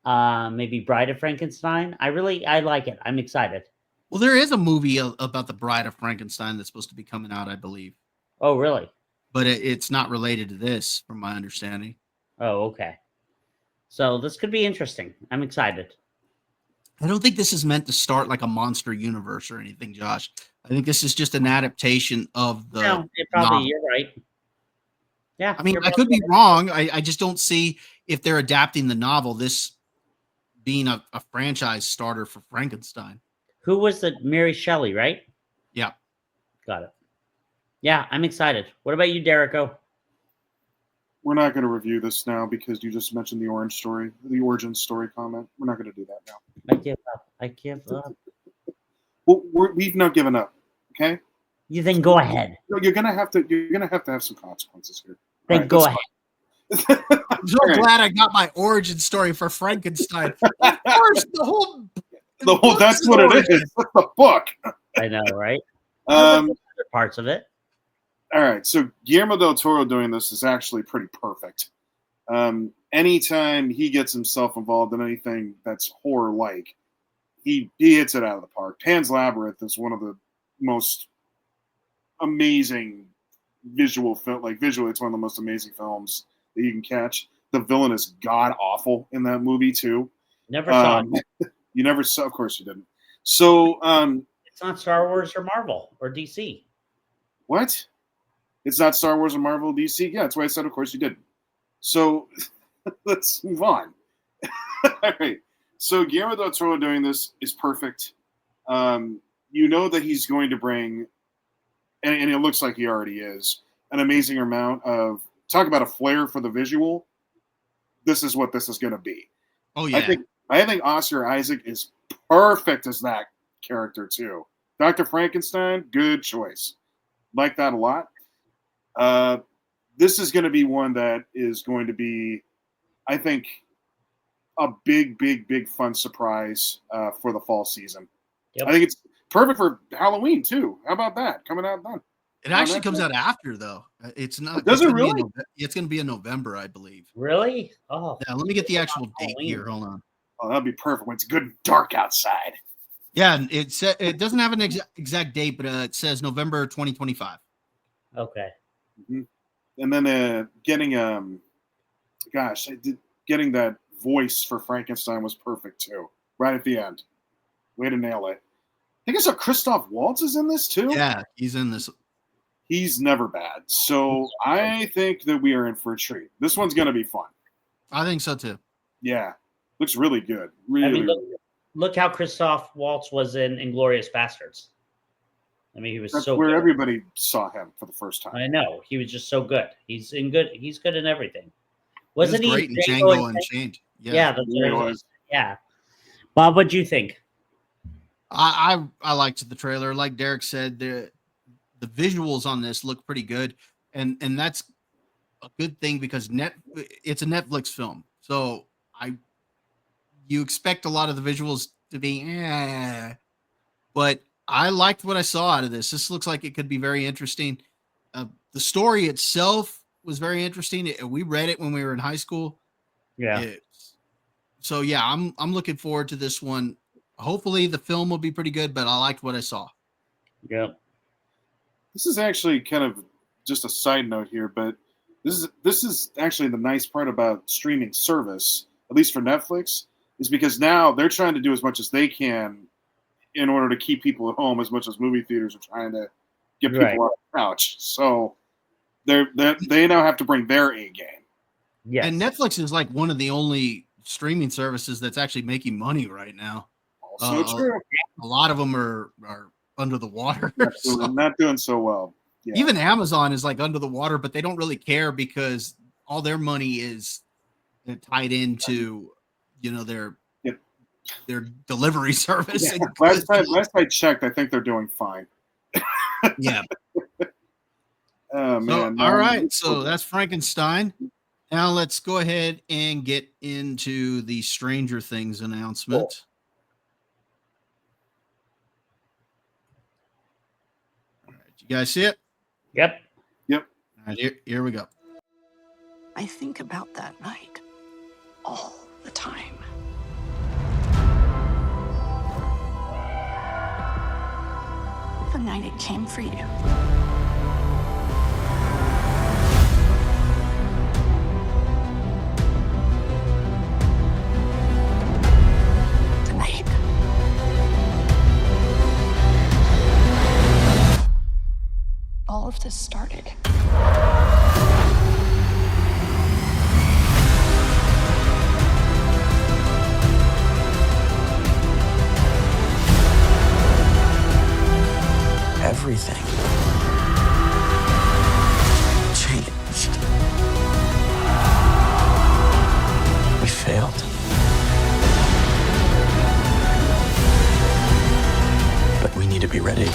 Maybe Bride of Frankenstein. I like it. I'm excited. Well, there is a movie about the Bride of Frankenstein that's supposed to be coming out, I believe, Oh, really? but it's not related to this, from my understanding. Oh, okay. So this could be interesting. I'm excited. I don't think this is meant to start like a monster universe or anything, Josh. I think this is just an adaptation of the. No, it probably novel. you're right. Yeah. I mean, you're I could probably be wrong. I just don't see if they're adapting the novel, this being a franchise starter for Frankenstein. Who was the Mary Shelley, right? Yeah. Got it. Yeah, I'm excited. What about you, Derico? We're not going to review this now because you just mentioned the origin story comment. We're not going to do that now. I give up. Well, we've not given up. Okay. You then go ahead. No, you're gonna have to have some consequences here. Then All right, go that's ahead. fine. I'm so glad I got my origin story for Frankenstein. Of course, the whole that's what it is. That's the book. I know, right? Um, Parts of it. All right, so Guillermo del Toro doing this is actually pretty perfect. Anytime he gets himself involved in anything that's horror-like, he hits it out of the park. Pan's Labyrinth is one of the most amazing visual film. Like visually, it's one of the most amazing films that you can catch. The villain is god awful in that movie too. Never saw it. You never saw, of course you didn't. So it's not Star Wars or Marvel or DC. What? It's not Star Wars or Marvel, DC? Yeah, that's why I said, of course you didn't. So let's move on. All right. So Guillermo del Toro doing this is perfect. You know that he's going to bring, and it looks like he already is, an amazing amount of, talk about a flair for the visual. This is what this is going to be. Oh, yeah. I think Oscar Isaac is perfect as that character, too. Dr. Frankenstein, good choice. Like that a lot. This is going to be one that is going to be, I think, a big, big, big fun surprise for the fall season. Yep. I think it's perfect for Halloween, too. How about that? Coming out then. It actually comes out after, though. It's not. Does it really? It's going to be in November, I believe. Really? Oh. Yeah, let me get the actual date here. Hold on. Oh, that'd be perfect when it's good and dark outside. Yeah, it doesn't have an exact date, but it says November 2025. Okay. Mm-hmm. And then getting that voice for Frankenstein was perfect too. Right at the end, way to nail it. I think I saw Christoph Waltz is in this too. Yeah, he's in this. He's never bad. So I think that we are in for a treat. This one's going to be fun. I think so too. Yeah, looks really good. Really. Look how Christoph Waltz was in Inglourious Bastards. I mean, he was That's where everybody saw him for the first time. I know. He was just so good. He's good in everything. Wasn't he? Great in Django Unchained. Yeah, yeah. Bob, what'd you think? I liked the trailer. Like Derek said, the visuals on this look pretty good, and that's a good thing because it's a Netflix film, so you expect a lot of the visuals to be, but I liked what I saw out of this. This looks like it could be very interesting. The story itself was very interesting. We read it when we were in high school. Yeah. So yeah, I'm looking forward to this one. Hopefully the film will be pretty good, but I liked what I saw. Yeah. This is actually kind of just a side note here, but this is actually the nice part about streaming service, at least for Netflix, is because now they're trying to do as much as they can in order to keep people at home as much as movie theaters are trying to get people off the couch. So they now have to bring their A game. Yeah. And Netflix is like one of the only streaming services that's actually making money right now. Also true. A lot of them are under the water. Not doing so well. Yeah. Even Amazon is like under the water, but they don't really care because all their money is tied into, their delivery service. Yeah. Last I checked, I think they're doing fine. Yeah. Oh man. All right. So that's Frankenstein. Now let's go ahead and get into the Stranger Things announcement. All right. You guys see it? Yep. Yep. All right, here we go. I think about that night all the time. The night it came for you. The night. All of this started. Everything changed. We failed. But we need to be ready.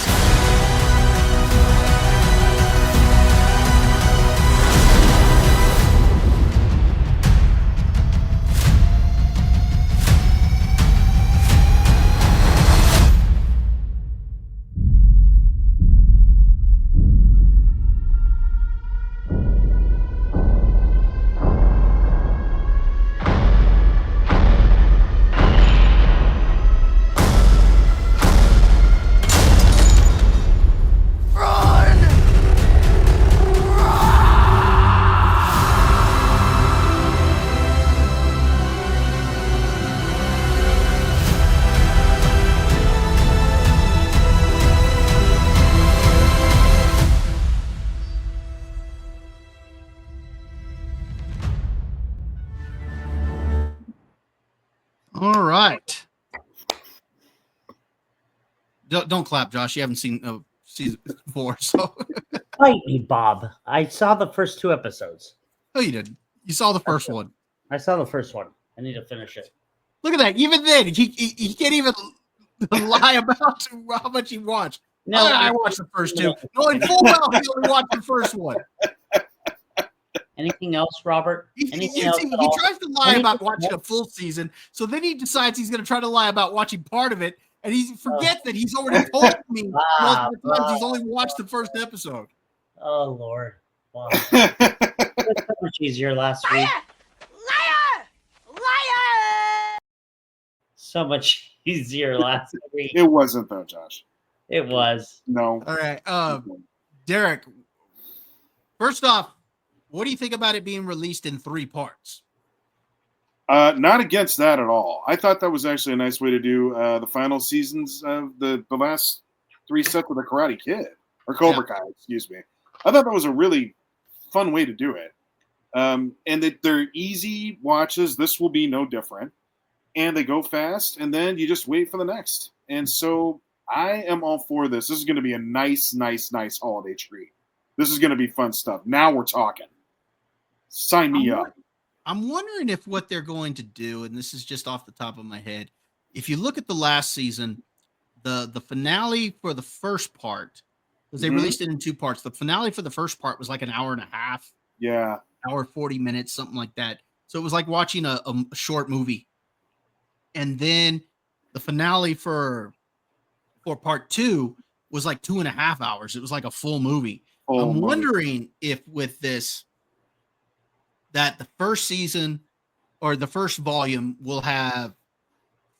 All right. Don't clap, Josh. You haven't seen season 4, so. Fight me, Bob. I saw the first 2 episodes. No, you didn't. You saw the first one. I saw the first one. I need to finish it. Look at that. Even then, he can't even lie about how much he watched. No, I watched the first 2. Knowing full well he only watched the first one. Anything else, Robert? Anything else? He tries to lie about watching a full season, so then he decides he's going to try to lie about watching part of it, and he forgets that he's already told me multiple times he's only watched the first episode. Oh, Lord. Wow. It was so much easier last week. Liar! Liar! So much easier last week. It wasn't though, Josh. It was. No. All right. Derek, first off, what do you think about it being released in 3 parts? Not against that at all. I thought that was actually a nice way to do the final seasons of the last 3 sets of the Karate Kid or Cobra Kai, excuse me. I thought that was a really fun way to do it. And that they're easy watches. This will be no different. And they go fast, and then you just wait for the next. And so I am all for this. This is going to be a nice holiday treat. This is going to be fun stuff. Now we're talking. Sign me up. I'm wondering if what they're going to do, and this is just off the top of my head, if you look at the last season, the finale for the first part, because they released it in 2 parts. The finale for the first part was like an hour and a half. Yeah. Hour 40 minutes, something like that. So it was like watching a short movie. And then the finale for part 2 was like 2.5 hours. It was like a full movie. I'm wondering if with this, that the first season or the first volume will have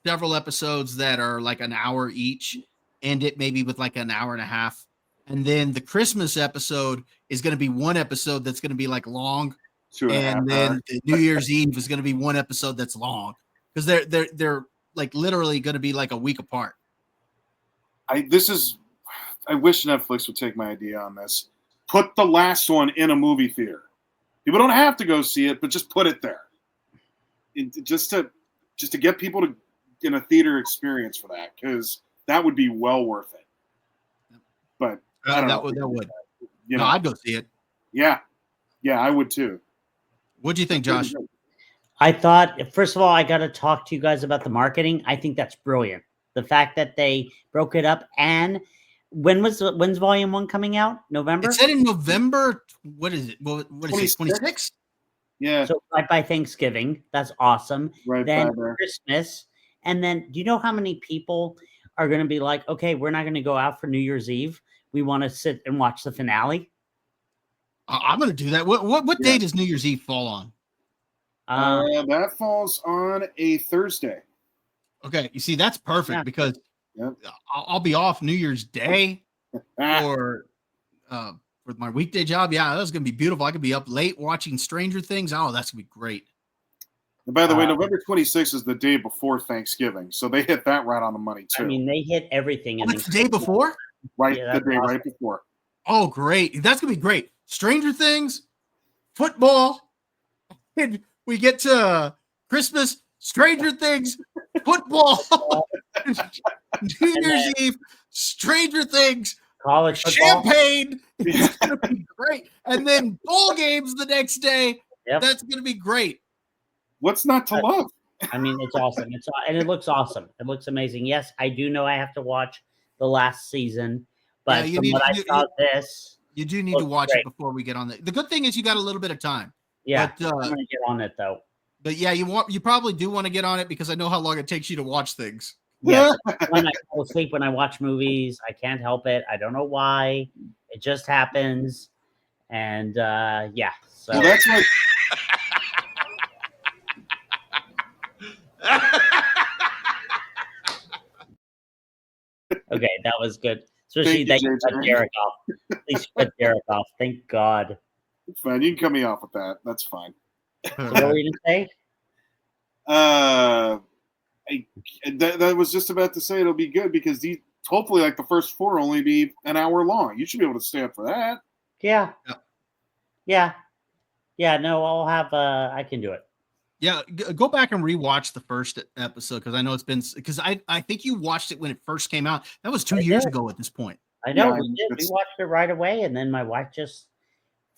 several episodes that are like an hour each, and it maybe with like an hour and a half. And then the Christmas episode is going to be 1 episode that's going to be like long. And then the New Year's Eve is going to be 1 episode that's long, because they're like literally going to be like a week apart. I wish Netflix would take my idea on this. Put the last one in a movie theater. People don't have to go see it, but just put it there. Just to get people to in a theater experience for that, because that would be well worth it. But I don't know. That would. You know, I'd go see it. Yeah, I would too. What do you think, Josh? I thought, first of all, I got to talk to you guys about the marketing. I think that's brilliant. The fact that they broke it up. And when's volume 1 coming out? November? It said in November. What is it? What is it? 26? Yeah. So right by Thanksgiving. That's awesome. Right then by there. Christmas. And then do you know how many people are going to be like, okay, we're not going to go out for New Year's Eve. We want to sit and watch the finale. I'm going to do that. What day does New Year's Eve fall on? That falls on a Thursday. Okay, you see, that's perfect because I'll be off New Year's Day or with my weekday job. Yeah, that's going to be beautiful. I could be up late watching Stranger Things. Oh, that's going to be great. And by the way, November 26th is the day before Thanksgiving, so they hit that right on the money too. I mean, they hit everything. It's the day before? Right, the day right before. Oh, great. That's going to be great. Stranger Things, football, and we get to Christmas, Stranger Things, football, New Year's Eve, Stranger Things, college football. champagne. It's going to be great. And then bowl games the next day. Yep. That's going to be great. What's not to love? I mean, it's awesome. And it looks awesome. It looks amazing. Yes, I do know I have to watch the last season, but from what I saw this, you do need to watch it before we get on the good thing is you got a little bit of time. Yeah, but, I'm gonna get on it though. But yeah, you probably do want to get on it because I know how long it takes you to watch things. Yeah, when I fall asleep when I watch movies, I can't help it. I don't know why. It just happens. And yeah, so well, that's like okay, that was good. Especially that you cut Derek off. At least you cut Derek off. Thank God. It's fine. You can cut me off with that. That's fine. So what were you gonna say? That was just about to say it'll be good because these hopefully like the first 4 only be an hour long. You should be able to stay up for that. Yeah. No, I'll have I can do it. Yeah, go back and rewatch the first episode because I know it's been because I think you watched it when it first came out. That was 2 years ago at this point. I know Yeah, we did. We watched it right away, and then my wife just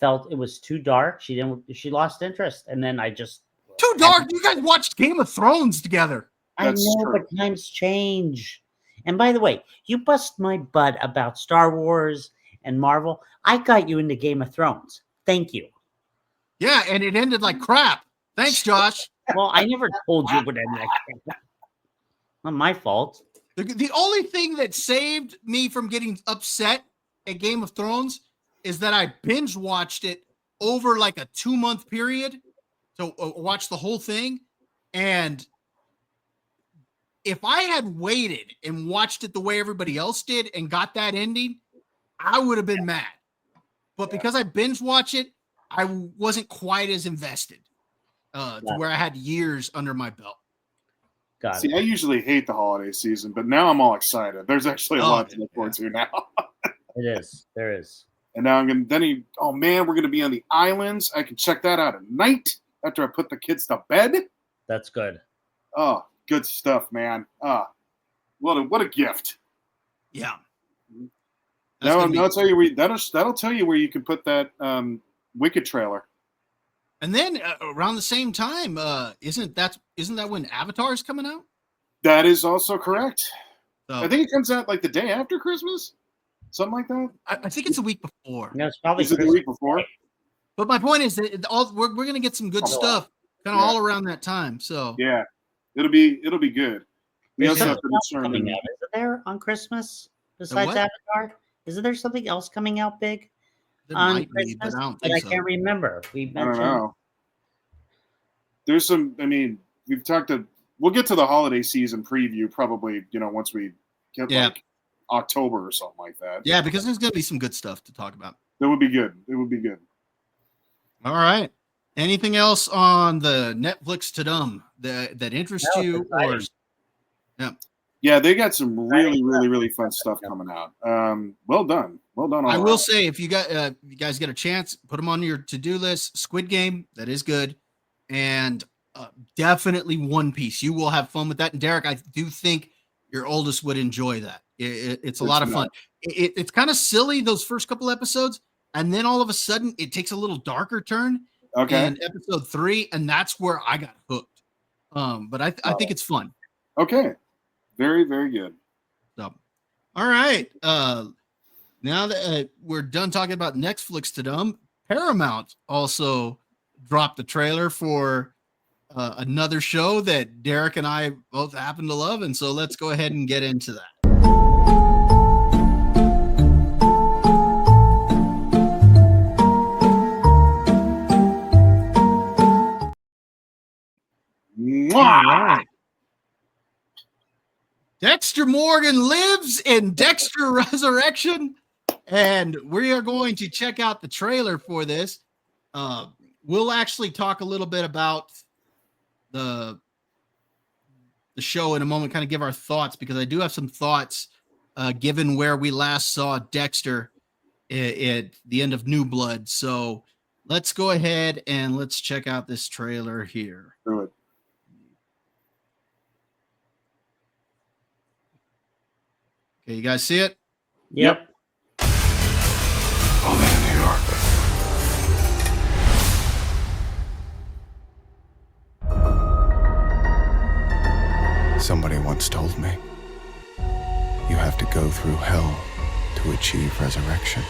felt it was too dark. She lost interest, and then I just Too dark. You guys watched Game of Thrones together. I know, but times change. And by the way, you bust my butt about Star Wars and Marvel. I got you into Game of Thrones. Thank you. Yeah, and it ended like crap. Thanks, Josh. Well, I never told you what ended like crap. Not my fault. The only thing that saved me from getting upset at Game of Thrones is that I binge watched it over like a 2-month period. So watch the whole thing. And if I had waited and watched it the way everybody else did and got that ending, I would have been mad. But because I binge watch it, I wasn't quite as invested to where I had years under my belt. Got See, I usually hate the holiday season, but now I'm all excited. There's actually a lot to look forward to now. It is. There is. And now I'm gonna oh man, we're gonna be on the islands. I can check that out at night after I put the kids to bed. That's good. Oh, good stuff, man. What a gift. Yeah. Now I'll tell you that'll tell you where you can put that Wicked trailer. And then around the same time, isn't that when Avatar is coming out? That is also correct. So, I think it comes out like the day after Christmas, something like that. I think it's a week before. No, it's probably the week before. But my point is that we're going to get some good stuff kind of all around that time. So yeah, it'll be good. We There's also have something to else determine. coming out. Is it there on Christmas besides Avatar? Isn't there something else coming out big on Christmas? But I can't remember. We mentioned. I don't know. There's some. I mean, we'll get to the holiday season preview probably. Once we get like October or something like that. Yeah, because there's going to be some good stuff to talk about. That would be good. It would be good. All right. Anything else on the Netflix Tudum that interests you? Or Yeah, they got some really, really, really fun stuff coming out. Well done. I will say, if you guys get a chance, put them on your to-do list. Squid Game, that is good. And definitely One Piece. You will have fun with that. And Derek, I do think your oldest would enjoy that. It's a lot of fun. It's kind of silly, those first couple episodes. And then all of a sudden, it takes a little darker turn. Okay. In episode 3, and that's where I got hooked. But I think it's fun. Okay. Very, very good. So, all right. Now that we're done talking about Netflix Tudum, Paramount also dropped the trailer for another show that Derek and I both happen to love. And so let's go ahead and get into that. Mwah! Dexter Morgan lives in Dexter Resurrection, and we are going to check out the trailer for this. We'll actually talk a little bit about the show in a moment, kind of give our thoughts, because I do have some thoughts given where we last saw Dexter at the end of New Blood. So let's go ahead and let's check out this trailer here. Do it. Okay, you guys see it? Yep. Only in New York. Somebody once told me, you have to go through hell to achieve resurrection.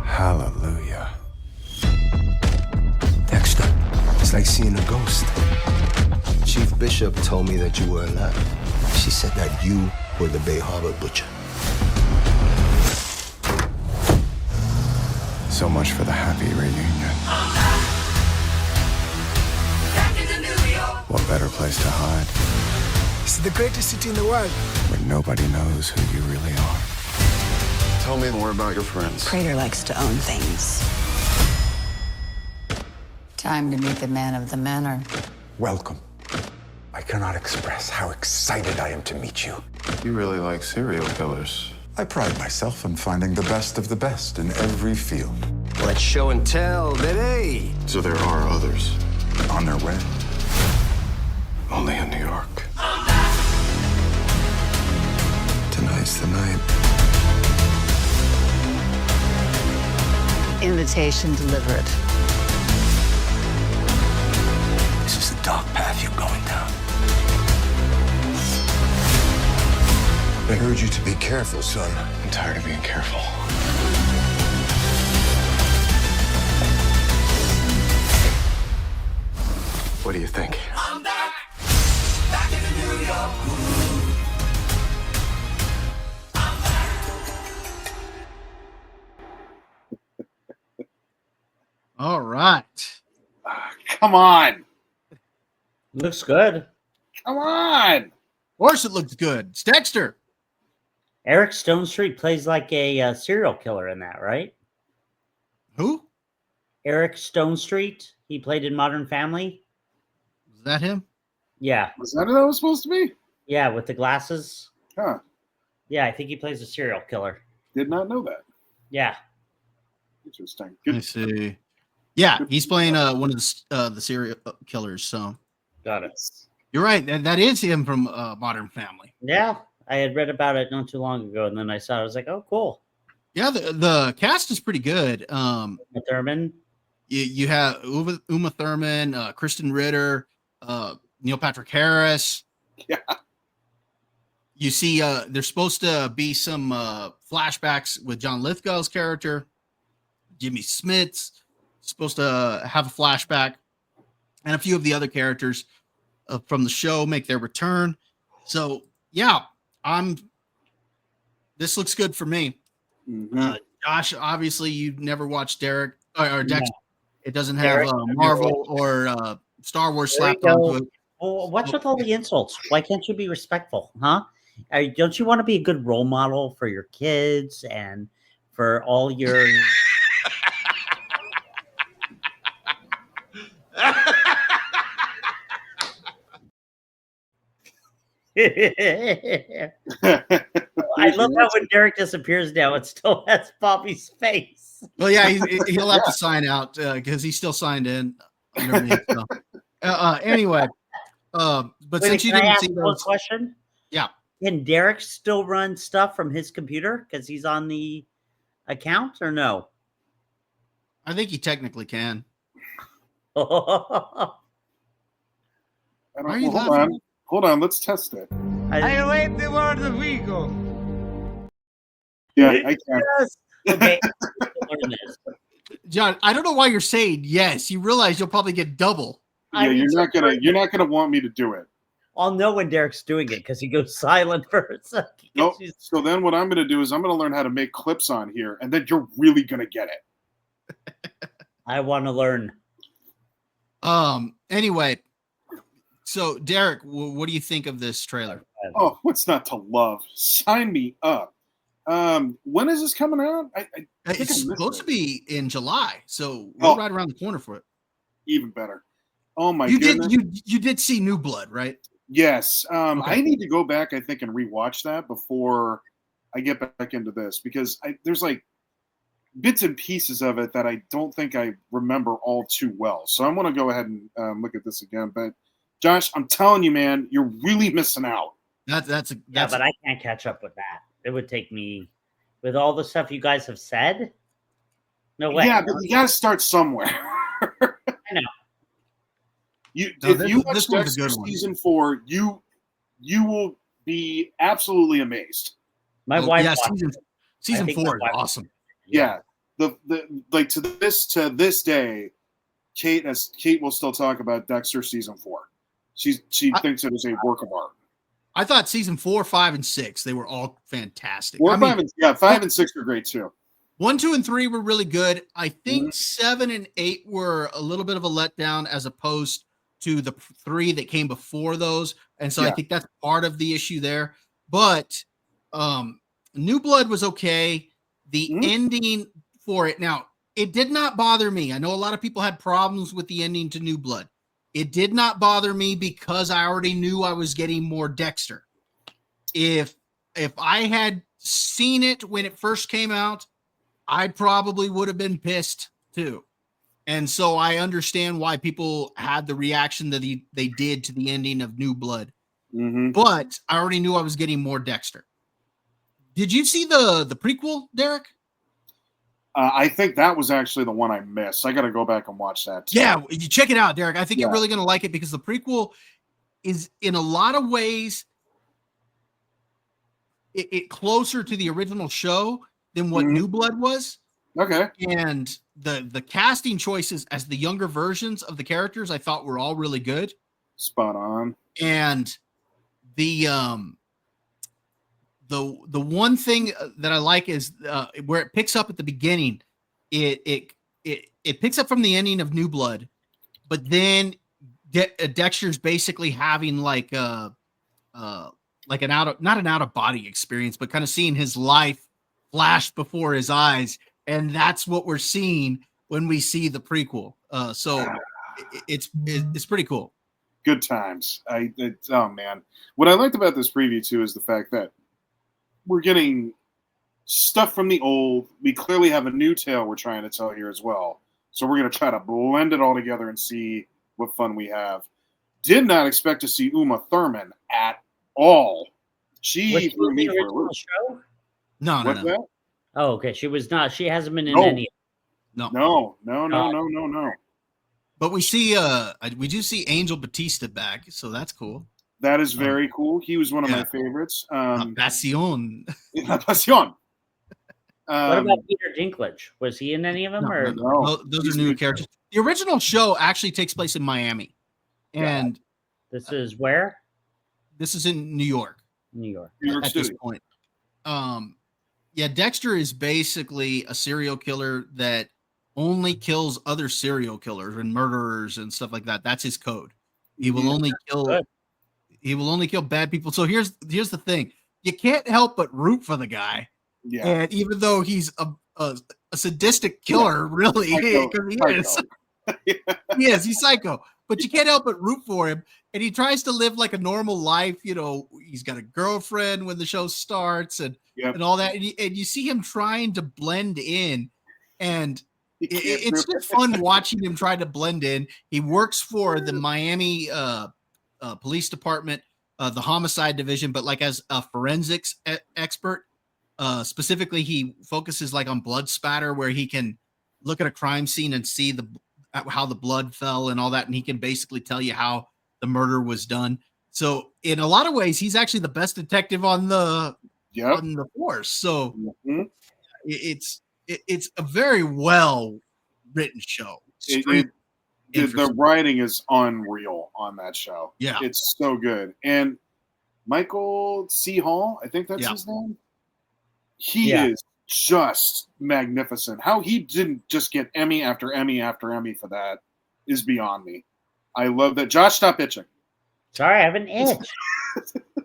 Hallelujah. Dexter, it's like seeing a ghost. Chief Bishop told me that you were alive. She said that you were the Bay Harbor butcher. So much for the happy reunion. What better place to hide? It's the greatest city in the world. Where nobody knows who you really are. Tell me more about your friends. Prater likes to own things. Time to meet the man of the manor. Welcome. I cannot express how excited I am to meet you. You really like serial killers. I pride myself on finding the best of the best in every field. Let's show and tell, baby. So there are others. On their way. Only in New York. Tonight's the night. Invitation delivered. This is the dark path you're going down. I heard you to be careful, son. I'm tired of being careful. What do you think? I'm back in New York. All right. Come on. Looks good. Come on. Of course it looks good. It's Dexter. Eric Stone Street plays like a serial killer in that, right? Who? Eric Stone Street. He played in Modern Family. Was that him? Yeah. Was that who that was supposed to be? Yeah, with the glasses. Huh. Yeah, I think he plays a serial killer. Did not know that. Yeah. Interesting. Let me see. Yeah, he's playing one of the serial killers. So Got it. you're right. That is him from Modern Family. Yeah, I had read about it not too long ago, and then I saw it. I was like, oh, cool. Yeah, the cast is pretty good. Thurman. You have Uma Thurman, Kristen Ritter, Neil Patrick Harris. Yeah. You see, there's supposed to be some flashbacks with John Lithgow's character. Jimmy Smith's supposed to have a flashback, and a few of the other characters from the show make their return. So yeah, this looks good for me. Mm-hmm. Josh, obviously you never watched Derek or Dexter. No. It doesn't have Derek, Marvel or Star Wars There you slapped onto go. it. Well, what's with all the insults? Why can't you be respectful, huh? Don't you want to be a good role model for your kids and for all your... I love how when Derek disappears now, it still has Bobby's face. Well, yeah, he'll have to sign out because he's still signed in underneath. So. Anyway, but Wait, since you can I didn't ask see one those, question? yeah, Can Derek still run stuff from his computer because he's on the account, or no? I think he technically can. I don't, Why are you hold laughing? on. Hold on. Let's test it. I await the word of Vigo. Yeah, I can. Yes. Okay. Learn this. John, I don't know why you're saying yes. You realize you'll probably get double. Yeah, you're not gonna want me to do it. I'll know when Derek's doing it because he goes silent for a second. Nope. So then what I'm gonna do is I'm gonna learn how to make clips on here, and then you're really gonna get it. I want to learn. Anyway, so Derek, what do you think of this trailer? Oh, what's not to love? Sign me up. When is this coming out? I think I It's missed supposed it. to be in July, so we're right around the corner for it. Even better. Oh my You goodness. you did see New Blood, right? Yes. Okay. I need to go back, I think, and rewatch that before I get back into this because there's like bits and pieces of it that I don't think I remember all too well. So I want to go ahead and look at this again. But Josh, I'm telling you, man, you're really missing out. That's but I can't catch up with that. It would take me with all the stuff you guys have said. No way. Yeah, but you got to start somewhere. I know. If you watch this one's a Dexter good one. season 4, you will be absolutely amazed. My wife. Yeah, watched it. season I think 4 is my wife- awesome. Yeah, the like to this day, Kate will still talk about Dexter season 4. She thinks it is a work of art. I thought season 4, 5, and 6 they were all fantastic. 4, I mean, 5 and 6 are great too. 1, 2, and 3 were really good. I think 7 and 8 were a little bit of a letdown as opposed to the 3 that came before those, and so I Yeah. think that's part of the issue there. But New Blood was okay. The ending for it, now, it did not bother me. I know a lot of people had problems with the ending to New Blood. It did not bother me because I already knew I was getting more Dexter. If I had seen it when it first came out, I probably would have been pissed too. And so I understand why people had the reaction that they did to the ending of New Blood. Mm-hmm. But I already knew I was getting more Dexter. Did you see the prequel, Derek? I think that was actually the one I missed. I got to go back and watch that too. Yeah, you check it out, Derek. I think Yeah. you're really going to like it because the prequel is in a lot of ways it closer to the original show than what New Blood was. Okay. And the casting choices as the younger versions of the characters I thought were all really good. Spot on. And the one thing that I like is where it picks up at the beginning. It picks up from the ending of New Blood, but then Dexter's basically having like an not an out of body experience, but kind of seeing his life flash before his eyes, and that's what we're seeing when we see the prequel. So it's pretty cool. Good times. Oh man, what I liked about this preview too is the fact that we're getting stuff from the old. We clearly have a new tale we're trying to tell here as well. So we're going to try to blend it all together and see what fun we have. Did not expect to see Uma Thurman at all. She threw me for a loop. Show? No. Oh, okay. She was not. She hasn't been in No. any. No. But we do see Angel Batista back, so that's cool. That is very cool. He was one of my favorites. Passion. Passion. What about Peter Dinklage? Was he in any of them? No, those are new characters. The original show actually takes place in Miami, and this is where? This is in New York. New York at this point. Yeah, Dexter is basically a serial killer that only kills other serial killers and murderers and stuff like that. That's his code. He will only kill. He will only kill bad people. So here's the thing: you can't help but root for the guy. Yeah. And even though he's a sadistic killer, really, because he is. He is. He's psycho. But you can't help but root for him. And he tries to live like a normal life. You know, he's got a girlfriend when the show starts and all that. And you see him trying to blend in. And it's just fun watching him try to blend in. He works for the Miami police department, the homicide division, but like as a forensics expert. Specifically, he focuses like on blood spatter, where he can look at a crime scene and see how the blood fell and all that, and he can basically tell you how the murder was done. So, in a lot of ways, he's actually the best detective on the force. So, it's a very well written show. The writing is unreal on that show. Yeah, it's so good. And Michael C. Hall, I think that's his name. He is just magnificent. How he didn't just get Emmy after Emmy after Emmy for that is beyond me. I love that. Josh, stop itching. Sorry, I have an itch.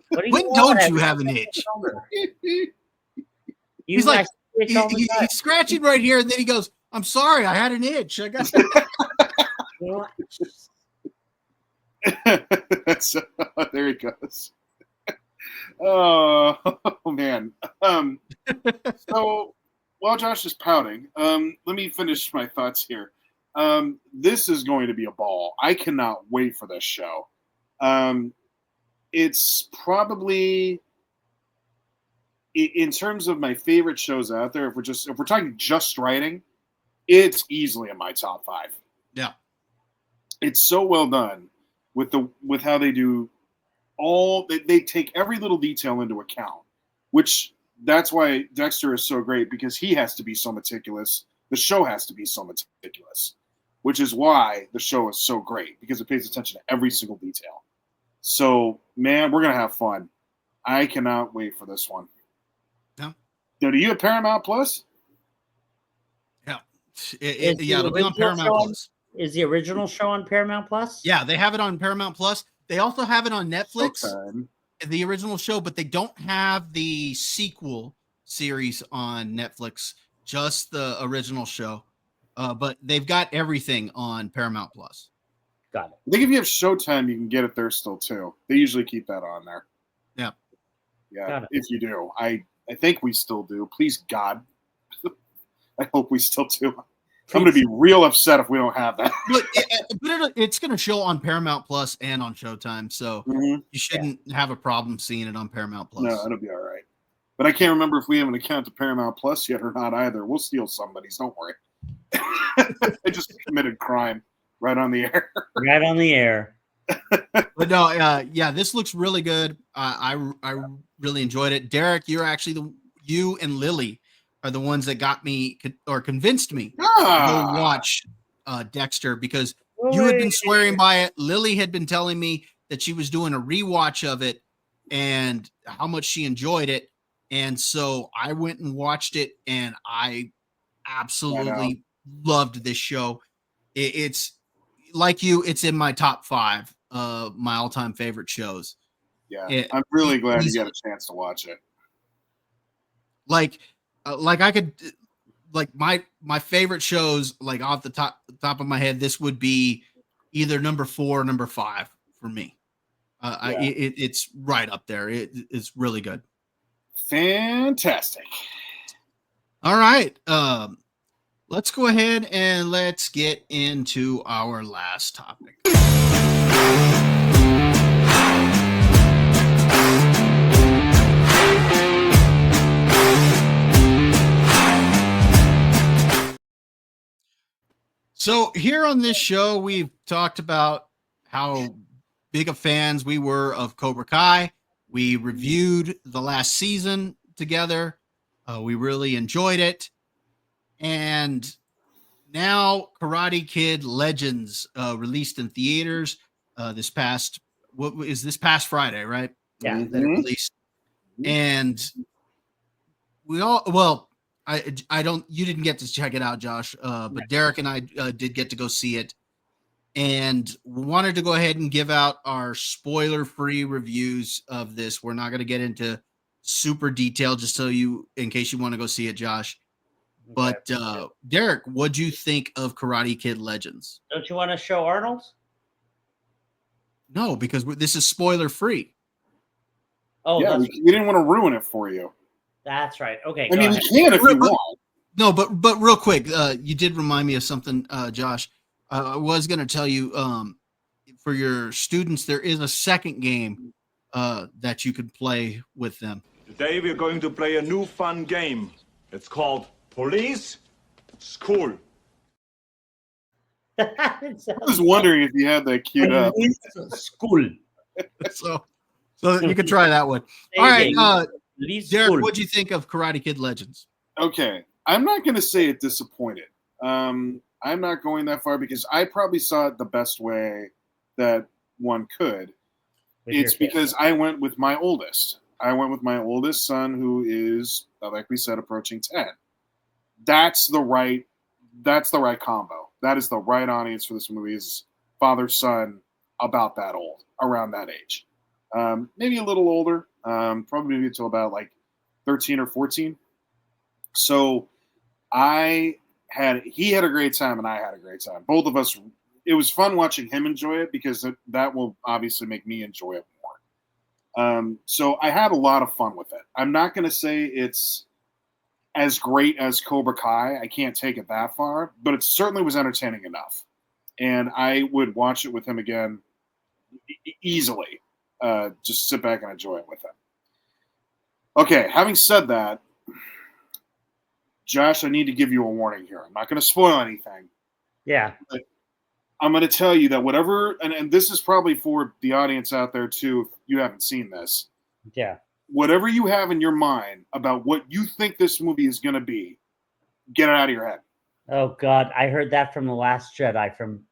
When don't you have an itch? He's like, he's scratching right here, and then he goes, "I'm sorry, I had an itch. I got." So, there he goes. Oh man. So while Josh is pouting, let me finish my thoughts here. This is going to be a ball. I cannot wait for this show. It's probably in terms of my favorite shows out there, if we're talking just writing, it's easily in my top 5. Yeah. It's so well done with how they do they take every little detail into account, which that's why Dexter is so great, because he has to be so meticulous. The show has to be so meticulous, which is why the show is so great, because it pays attention to every single detail. So, man, we're going to have fun. I cannot wait for this one. Yeah. Do you have Paramount Plus? Yeah. It'll be on Paramount Plus. Is the original show on Paramount Plus? Yeah, they have it on Paramount Plus. They also have it on Netflix, the original show, but they don't have the sequel series on Netflix, just the original show. But they've got everything on Paramount Plus. Got it. I think if you have Showtime, you can get it there still too. They usually keep that on there. Yeah. Yeah, if you do. I think we still do. Please, God. I hope we still do. I'm going to be real upset if we don't have that. But it's going to show on Paramount Plus and on Showtime, so you shouldn't have a problem seeing it on Paramount Plus. No, it'll be all right. But I can't remember if we have an account to Paramount Plus yet or not either. We'll steal somebody's. Don't worry. I just committed crime right on the air. Right on the air. But no, yeah, this looks really good. I really enjoyed it. Derek, you're actually you and Lily are the ones that got me or convinced me to go watch Dexter, because you had been swearing by it. Lily had been telling me that she was doing a rewatch of it and how much she enjoyed it. And so I went and watched it, and I absolutely loved this show. It's like you, it's in my top 5 of my all-time favorite shows. Yeah, I'm really glad you got a chance to watch it. Like I could, like my favorite shows, like off the top of my head, this would be either number 4 or number 5 for me. It's right up there. It's really good. Fantastic. All right. Let's go ahead and let's get into our last topic. So here on this show, we've talked about how big of fans we were of Cobra Kai. We reviewed the last season together. We really enjoyed it. And now Karate Kid Legends released in theaters this past Friday, right? Yeah. That it released. And we all, well, I don't, you didn't get to check it out, Josh, but Derek and I did get to go see it, and wanted to go ahead and give out our spoiler-free reviews of this. We're not going to get into super detail, just so you, in case you want to go see it, Josh. But Derek, what'd you think of Karate Kid Legends? Don't you want to show Arnold? No, because this is spoiler-free. Oh, yeah, we didn't want to ruin it for you. That's right. Okay. I mean, you can if you want. No, but real quick, you did remind me of something, Josh. I was going to tell you, for your students, there is a second game that you could play with them. Today we're going to play a new fun game. It's called Police School. I was wondering if you had that queued up. School. So you can try that one. All right, Derek, what'd you think of Karate Kid Legends? Okay, I'm not going to say it disappointed. I'm not going that far because I probably saw it the best way that one could. It's because I went with my oldest. I went with my oldest son, who is, like we said, approaching 10. That's the right combo. That is the right audience for this movie. Is father son about that old, around that age, maybe a little older, probably maybe until about like 13 or 14. So he had a great time and I had a great time. Both of us. It was fun watching him enjoy it because that will obviously make me enjoy it more. So I had a lot of fun with it. I'm not going to say it's as great as Cobra Kai. I can't take it that far, but it certainly was entertaining enough. And I would watch it with him again easily. Just sit back and enjoy it with him. Okay, having said that, Josh, I need to give you a warning here. I'm not going to spoil anything. Yeah. But I'm going to tell you that whatever, and this is probably for the audience out there too, if you haven't seen this. Yeah. Whatever you have in your mind about what you think this movie is going to be, get it out of your head. Oh, God. I heard that from The Last Jedi from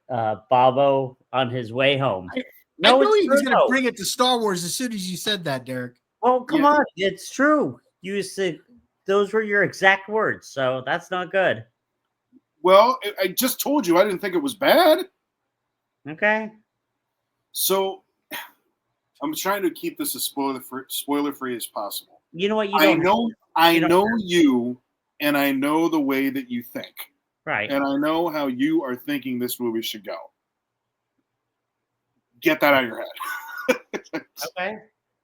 Bobo on his way home. I knew he was going to bring it to Star Wars as soon as you said that, Derek. Oh, come on. It's true. You said those were your exact words, so that's not good. Well, I just told you I didn't think it was bad. Okay. So I'm trying to keep this as spoiler-free as possible. You know what? I know you, and I know the way that you think. Right. And I know how you are thinking this movie should go. Get that out of your head. Okay.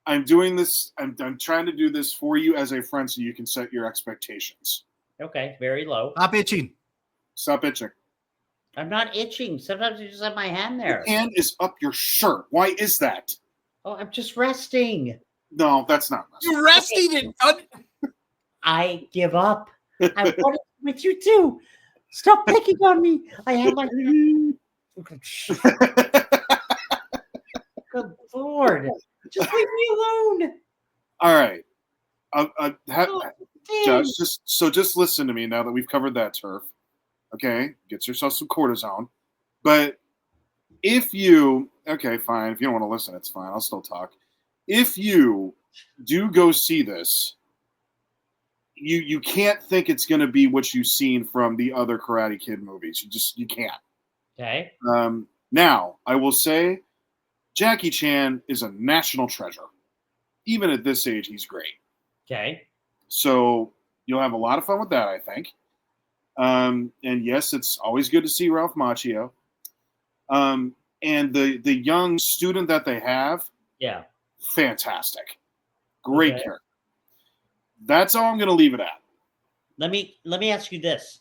I'm doing this. I'm trying to do this for you as a friend so you can set your expectations. Okay. Very low. Stop itching. Stop itching. I'm not itching. Sometimes I just have my hand there. Your hand is up your shirt. Why is that? Oh, I'm just resting. No, that's not resting. You're resting it. I give up. I want it with you too. Stop picking on me. I have my. Good Lord. Just leave me alone. All right. Oh, Josh, just listen to me now that we've covered that turf. Okay? Get yourself some cortisone. But if you, okay, fine. If you don't want to listen, it's fine. I'll still talk. If you do go see this, you can't think it's going to be what you've seen from the other Karate Kid movies. You can't. Okay. Now, I will say Jackie Chan is a national treasure. Even at this age, he's great. Okay. So you'll have a lot of fun with that, I think. And yes, it's always good to see Ralph Macchio. And the young student that they have, yeah, fantastic. Great Okay. character. That's all I'm going to leave it at. Let me ask you this.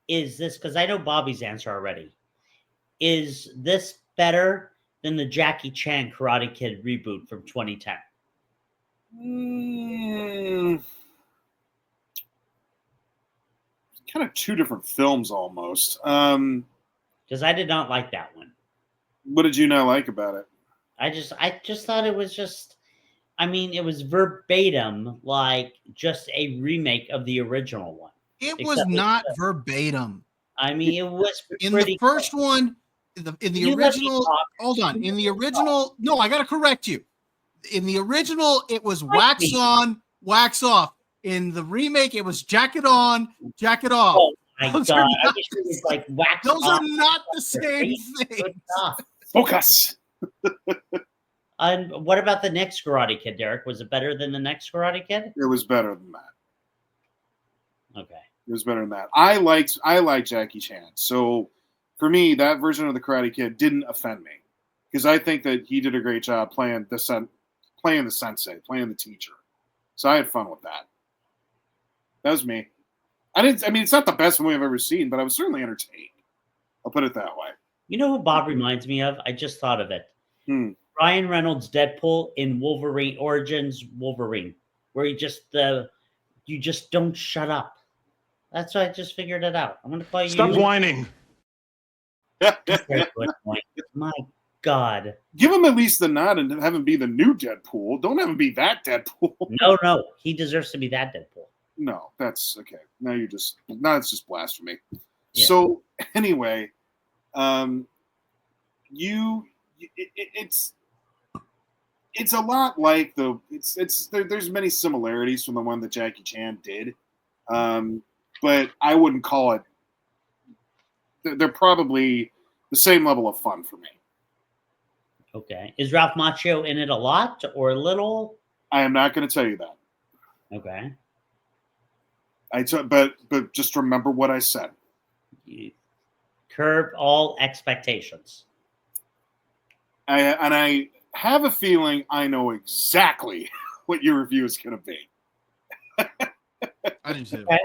Is this, because I know Bobby's answer already, is this better than the Jackie Chan Karate Kid reboot from 2010? Kind of two different films almost. Because I did not like that one. What did you not like about it? I just thought it was just, I mean, it was verbatim, like just a remake of the original one. It was not verbatim. I mean, it was in the first one. In the original, hold on. In the original, no, I got to correct you. In the original, it was wax on, wax off. In the remake, it was jacket on, jacket off. Oh my God! I wish it was like wax. Those off. are not the same thing. Focus. And what about the next Karate Kid, Derek? Was it better than the next Karate Kid? It was better than that. Okay. It was better than that. I like Jackie Chan. So for me, that version of the Karate Kid didn't offend me because I think that he did a great job playing the sensei, playing the teacher. So I had fun with that. That was me. I mean, it's not the best movie I've ever seen, but I was certainly entertained. I'll put it that way. You know who Bob reminds me of? I just thought of it. Ryan Reynolds' Deadpool in Wolverine Origins Wolverine, where you just don't shut up. That's why I just figured it out. I'm going to play you. Stop whining. Very good point. My God. Give him at least the nod and have him be the new Deadpool. Don't have him be that Deadpool. No. He deserves to be that Deadpool. No, that's okay. Now it's just blasphemy. Yeah. So anyway, it's a lot like there's many similarities from the one that Jackie Chan did, but I wouldn't call it. They're probably the same level of fun for me. Okay. Is Ralph Macchio in it a lot or a little? I am not going to tell you that. Okay. But just remember what I said. Curb all expectations. I have a feeling I know exactly what your review is going to be. I didn't say that.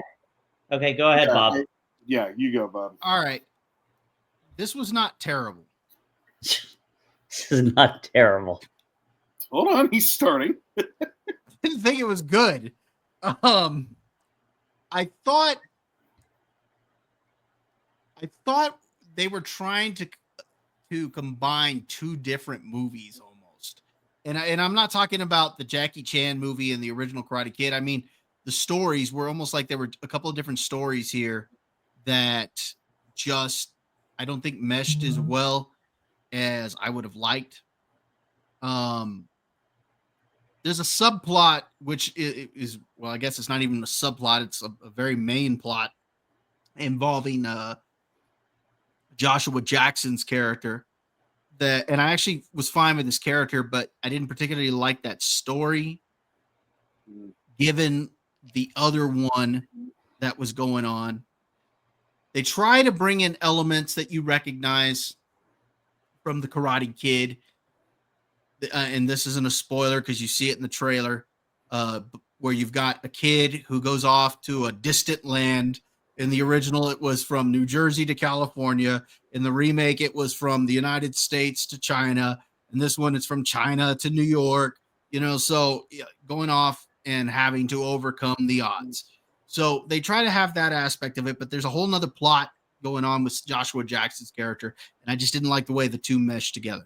Okay, go ahead, Bob. Yeah, you go, Bob. All right. This was not terrible. This is not terrible. Hold on, he's starting. I didn't think it was good. I thought they were trying to combine two different movies almost. And I'm not talking about the Jackie Chan movie and the original Karate Kid. I mean, the stories were almost like there were a couple of different stories here that just I don't think meshed as well as I would have liked. There's a subplot which is well, I guess it's not even a subplot, it's a very main plot involving Joshua Jackson's character. And I actually was fine with his character, but I didn't particularly like that story given the other one that was going on. They try to bring in elements that you recognize from the Karate Kid. And this isn't a spoiler because you see it in the trailer, where you've got a kid who goes off to a distant land In the original, it was from New Jersey to California. In the remake, it was from the United States to China. And this one, it's from China to New York. So going off and having to overcome the odds. So they try to have that aspect of it, but there's a whole nother plot going on with Joshua Jackson's character, and I just didn't like the way the two meshed together.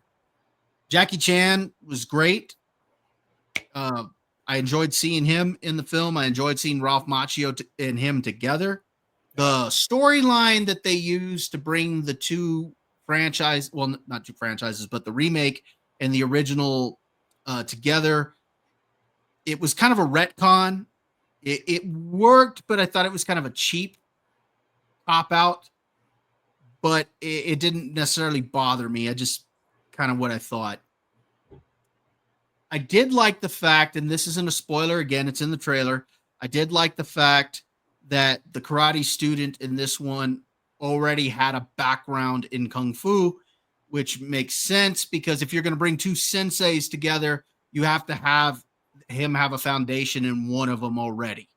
Jackie Chan was great. I enjoyed seeing him in the film. I enjoyed seeing Ralph Macchio and him together. The storyline that they used to bring the two franchise, well, not two franchises, but the remake and the original together, it was kind of a retcon. It worked, but I thought it was kind of a cheap cop-out, but it didn't necessarily bother me. I just kind of what I thought. I did like the fact, and this isn't a spoiler, again, it's in the trailer. I did like the fact that the karate student in this one already had a background in Kung Fu, which makes sense because if you're going to bring two senseis together, you have to have him have a foundation in one of them already.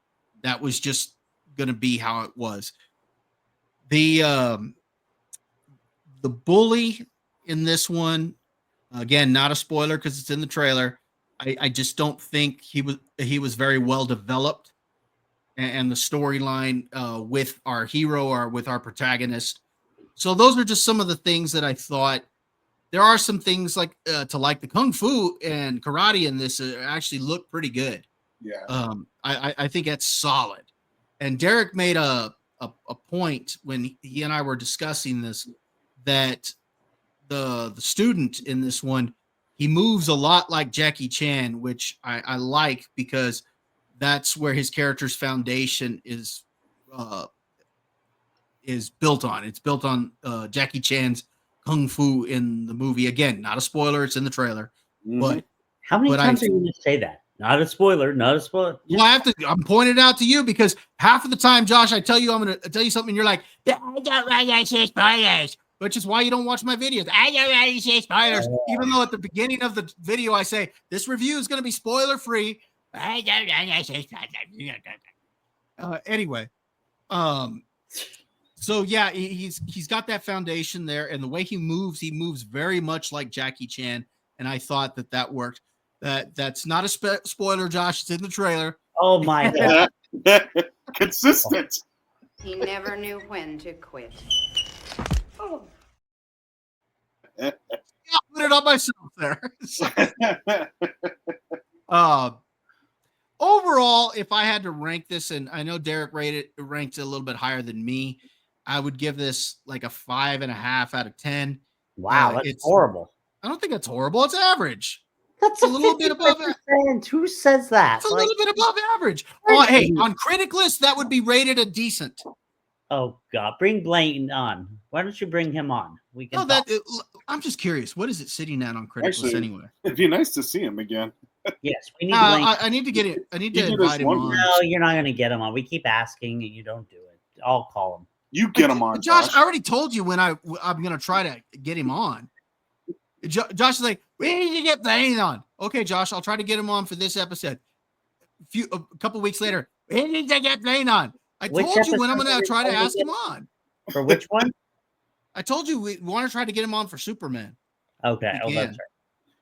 That was just going to be how it was. The bully in this one, again, not a spoiler because it's in the trailer. I just don't think he was very well developed, and the storyline with our hero or with our protagonist. So those are just some of the things that I thought. There are some things like the Kung Fu and karate in this actually look pretty good. Yeah. I think that's solid. And Derek made a point when he and I were discussing this, that the student in this one, he moves a lot like Jackie Chan, which I like because that's where his character's foundation is built on. It's built on Jackie Chan's Kung Fu in the movie. Again, not a spoiler. It's in the trailer. Mm-hmm. But how many times are you going to say that? Not a spoiler. Not a spoiler. Well, I'm pointing it out to you because half of the time, Josh, I tell you I'm going to tell you something, and you're like, I don't want to say spoilers, which is why you don't watch my videos. I don't want to say spoilers, even though at the beginning of the video I say this review is going to be spoiler free. I don't want to say spoilers. Anyway, so yeah, he's got that foundation there, and the way he moves very much like Jackie Chan, and I thought that worked. That's not a spoiler, Josh. It's in the trailer. Oh my God. Consistent. He never knew when to quit. Oh. Yeah, put it on myself there. Overall, if I had to rank this, and I know Derek ranked it a little bit higher than me, I would give this like a 5.5 out of 10. Wow, that's horrible. I don't think that's horrible. It's average. That's a little bit above average. Who says that? It's a little bit above average. Hey, on Critic List, that would be rated a decent. Oh God, bring Blaine on. Why don't you bring him on? We can. I'm just curious. What is it sitting at on Critic List anyway? It'd be nice to see him again. Yes, we need. I need to get it. I need to invite him on. No, you're not going to get him on. We keep asking, and you don't do it. I'll call him. You get him on, Josh. I already told you when I'm going to try to get him on. Josh is like, we need to get Blaine on. Okay, Josh, I'll try to get him on for this episode. A couple weeks later, we need to get Blaine on. I told you when I'm going to try to ask him on. For which one? I told you we want to try to get him on for Superman. Okay. Oh, that's right.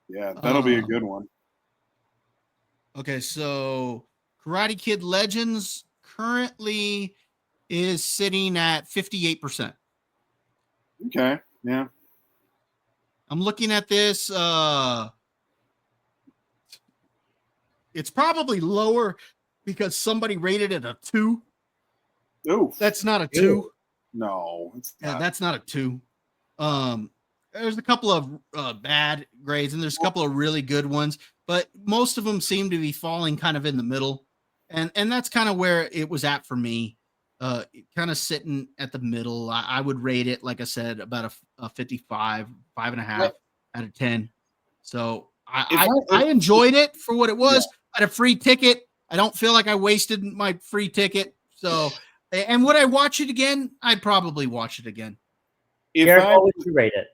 Yeah, that'll be a good one. Okay, so Karate Kid Legends currently is sitting at 58%. Okay, yeah. I'm looking at this. It's probably lower because somebody rated it a 2. Oh, that's not a 2. No, it's not. Yeah, that's not a 2. There's a couple of bad grades, and there's a couple of really good ones, but most of them seem to be falling kind of in the middle, and that's kind of where it was at for me. Kind of sitting at the middle. I would rate it, like I said, about a 55, 5.5 out of 10. So I enjoyed it for what it was. Yeah. I had a free ticket. I don't feel like I wasted my free ticket. So, and would I watch it again? I'd probably watch it again. How would you rate it?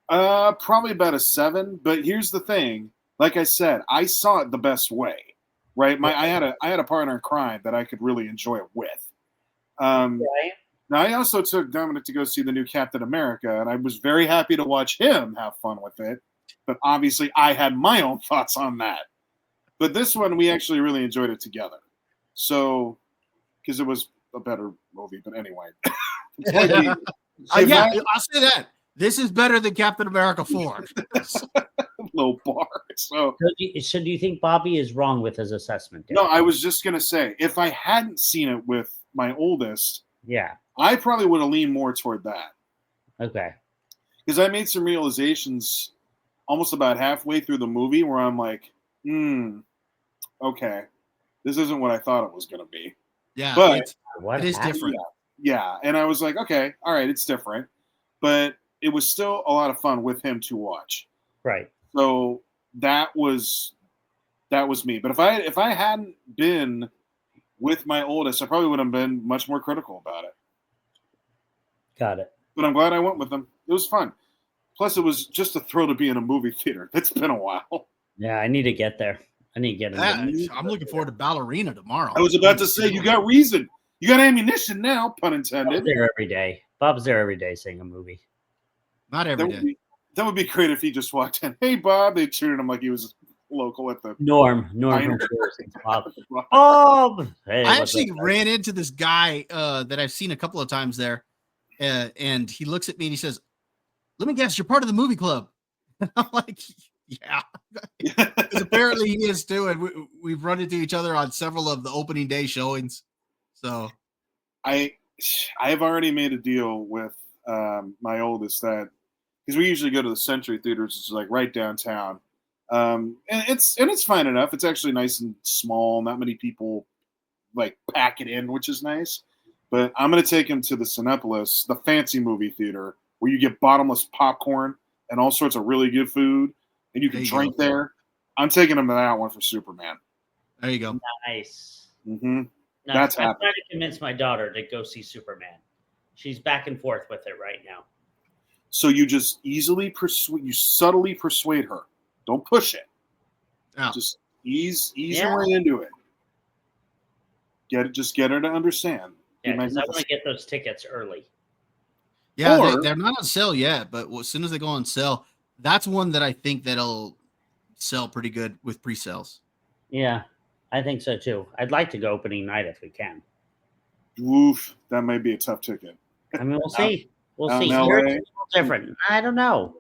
Probably about a 7. But here's the thing: like I said, I saw it the best way, right? I had a partner in crime that I could really enjoy it with. Right. Now, I also took Dominic to go see the new Captain America, and I was very happy to watch him have fun with it. But obviously, I had my own thoughts on that. But this one, we actually really enjoyed it together. So, because it was a better movie. But anyway. Yeah, I'll say that. This is better than Captain America 4. Low bar. So do you think Bobby is wrong with his assessment? No, I was just going to say, if I hadn't seen it with my oldest, yeah, I probably would have leaned more toward that. Okay. Because I made some realizations almost about halfway through the movie where I'm like, okay, this isn't what I thought it was going to be. Yeah, but it is different. Yeah, and I was like, okay, all right, it's different. But it was still a lot of fun with him to watch. Right. So that was me. But if I hadn't been with my oldest, I probably would have been much more critical about it. Got it. But I'm glad I went with them. It was fun. Plus, it was just a thrill to be in a movie theater. It's been a while. Yeah, I need to get there. I need to get in there. I'm looking forward to Ballerina tomorrow. I was about to say, you got reason. You got ammunition now, pun intended. Bob's there every day. Bob's there every day seeing a movie. Not every day. That would be great if he just walked in. Hey, Bob. They treated him like he was local at the Norm from Bob. Bob. Hey, I actually ran into this guy that I've seen a couple of times there, and he looks at me and he says, "Let me guess, you're part of the movie club." And I'm like, "Yeah," because apparently he is too, and we've run into each other on several of the opening day showings. So, I have already made a deal with my oldest that. Because we usually go to the Century Theater, which is like right downtown, and it's fine enough. It's actually nice and small. Not many people like pack it in, which is nice. But I'm going to take him to the Cinepolis, the fancy movie theater, where you get bottomless popcorn and all sorts of really good food, and you can drink there. I'm taking him to that one for Superman. There you go. Nice. Mm-hmm. That's I'm trying to convince my daughter to go see Superman. She's back and forth with it right now. So you just subtly persuade her. Don't push it. Oh. Just ease her way into it. Get her to understand. Yeah, because I want to get those tickets early. Yeah, they're not on sale yet, but as soon as they go on sale, that's one that I think that'll sell pretty good with pre-sales. Yeah, I think so too. I'd like to go opening night if we can. Oof, that might be a tough ticket. I mean, we'll see. We'll see. Here it's a little different. I don't know.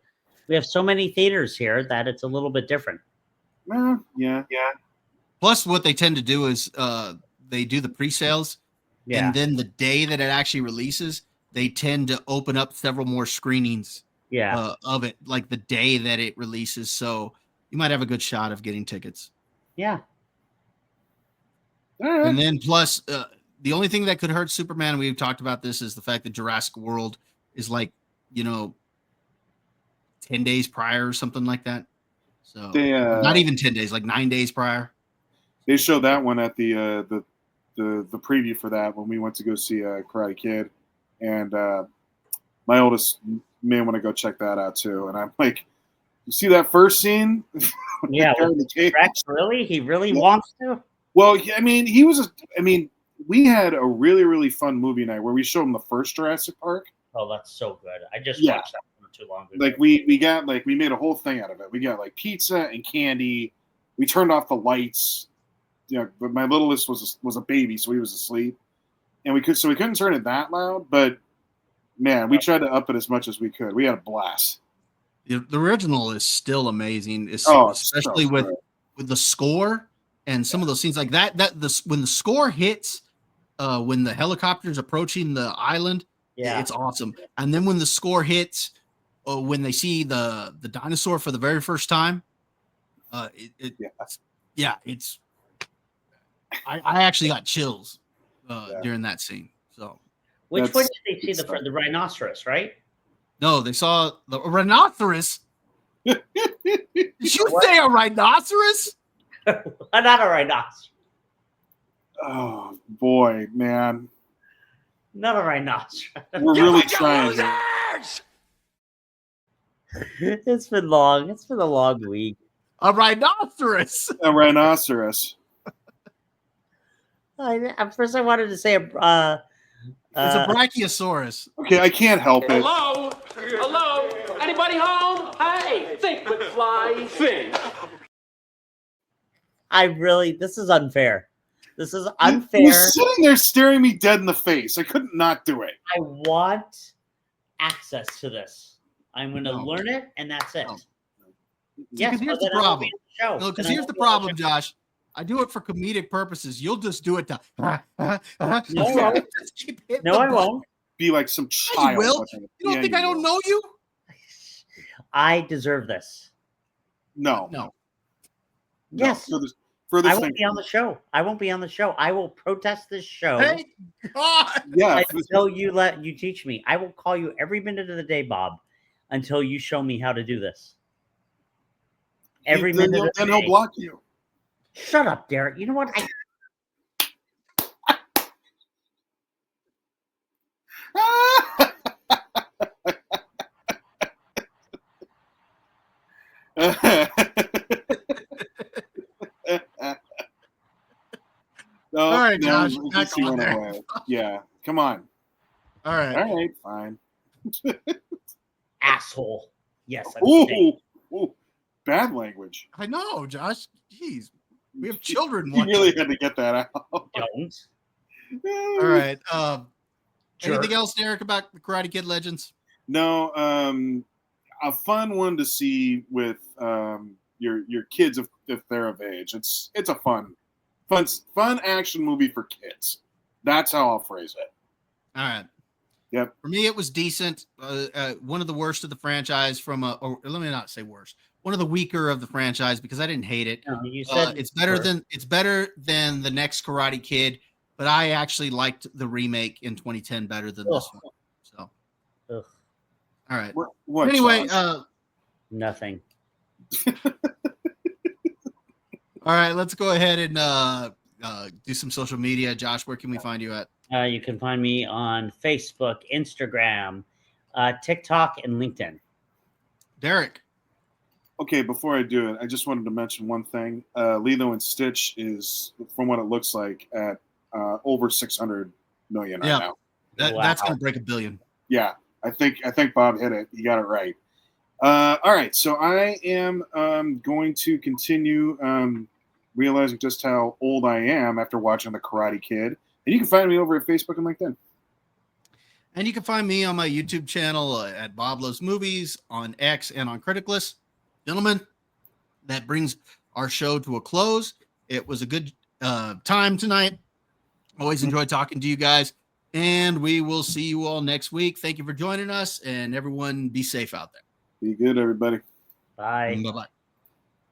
We have so many theaters here that it's a little bit different. Yeah. Plus, what they tend to do is they do the pre-sales, and then the day that it actually releases, they tend to open up several more screenings of it, like the day that it releases. So you might have a good shot of getting tickets. Yeah. And then plus, the only thing that could hurt Superman, we've talked about this, is the fact that Jurassic World is like, 10 days prior or something like that. So not even 10 days, like 9 days prior. They showed that one at the preview for that when we went to go see Karate Kid, and my oldest may want to go check that out too. And I'm like, you see that first scene? Yeah, Rex, really? He really wants to? Well, I mean, we had a really, really fun movie night where we showed him the first Jurassic Park. Oh, that's so good. I just watched that one too long ago. Like we made a whole thing out of it. We got like pizza and candy. We turned off the lights. But my littlest was a baby, so he was asleep. And we couldn't turn it that loud, but man, we tried to up it as much as we could. We had a blast. The original is still amazing, especially with the score and some of those scenes like that. When the score hits, when the helicopter's approaching the island, it's awesome. And then when the score hits, when they see the dinosaur for the very first time, it's. I actually got chills during that scene. So, which one did they see the rhinoceros? Right? No, they saw the rhinoceros. Did you say a rhinoceros? Not a rhinoceros. Oh boy, man! Not a rhinoceros. We're really trying here. It's been long. It's been a long week. A rhinoceros. A rhinoceros. At first, I wanted to say It's a brachiosaurus. Okay, I can't help it. Hello? Hello? Anybody home? Hey, think McFly, think. This is unfair. This is unfair. You're sitting there staring me dead in the face. I couldn't not do it. I want access to this. I'm going to learn it, and that's it. No. Yes, because here's the problem. No, because here's the problem, Josh. I do it for comedic purposes. You'll just do it to. No, I won't. Be like some child. You will. You don't think I don't know you? I deserve this. No. Yes. For this I won't be on the show. I won't be on the show. I will protest this show. Thank God. Yeah. Until you teach me. I will call you every minute of the day, Bob, until you show me how to do this. Every minute of the day. Then he'll block you. Shut up, Derek. You know what? All right, Josh. Back on there. Away. Yeah, come on. All right, fine. Asshole. Yes. Ooh, bad language. I know, Josh. Jeez, we have children. You really had to get that out. Don't. All right. Anything else, Derek, about the Karate Kid Legends? No. A fun one to see with your kids if they're of age. It's a fun action movie for kids. That's how I'll phrase it. All right. Yep. For me, it was decent. One of the worst of the franchise or let me not say worst. One of the weaker of the franchise because I didn't hate it. No, you said it's better than the next Karate Kid, but I actually liked the remake in 2010 better than this one. So, all right. What anyway, nothing. All right, let's go ahead and do some social media. Josh, where can we find you at? You can find me on Facebook, Instagram, TikTok, and LinkedIn. Derek. Okay, before I do it, I just wanted to mention one thing. Lilo and Stitch is, from what it looks like, at over 600 million right now. That's going to break 1 billion. Yeah, I think Bob hit it. You got it right. All right, so I am going to continue realizing just how old I am after watching The Karate Kid. And you can find me over at Facebook and LinkedIn. And you can find me on my YouTube channel at Bob Loves Movies, on X, and on Criticless. Gentlemen, that brings our show to a close. It was a good time tonight. Always enjoy talking to you guys. And we will see you all next week. Thank you for joining us. And everyone be safe out there. Be good, everybody. Bye. Bye-bye.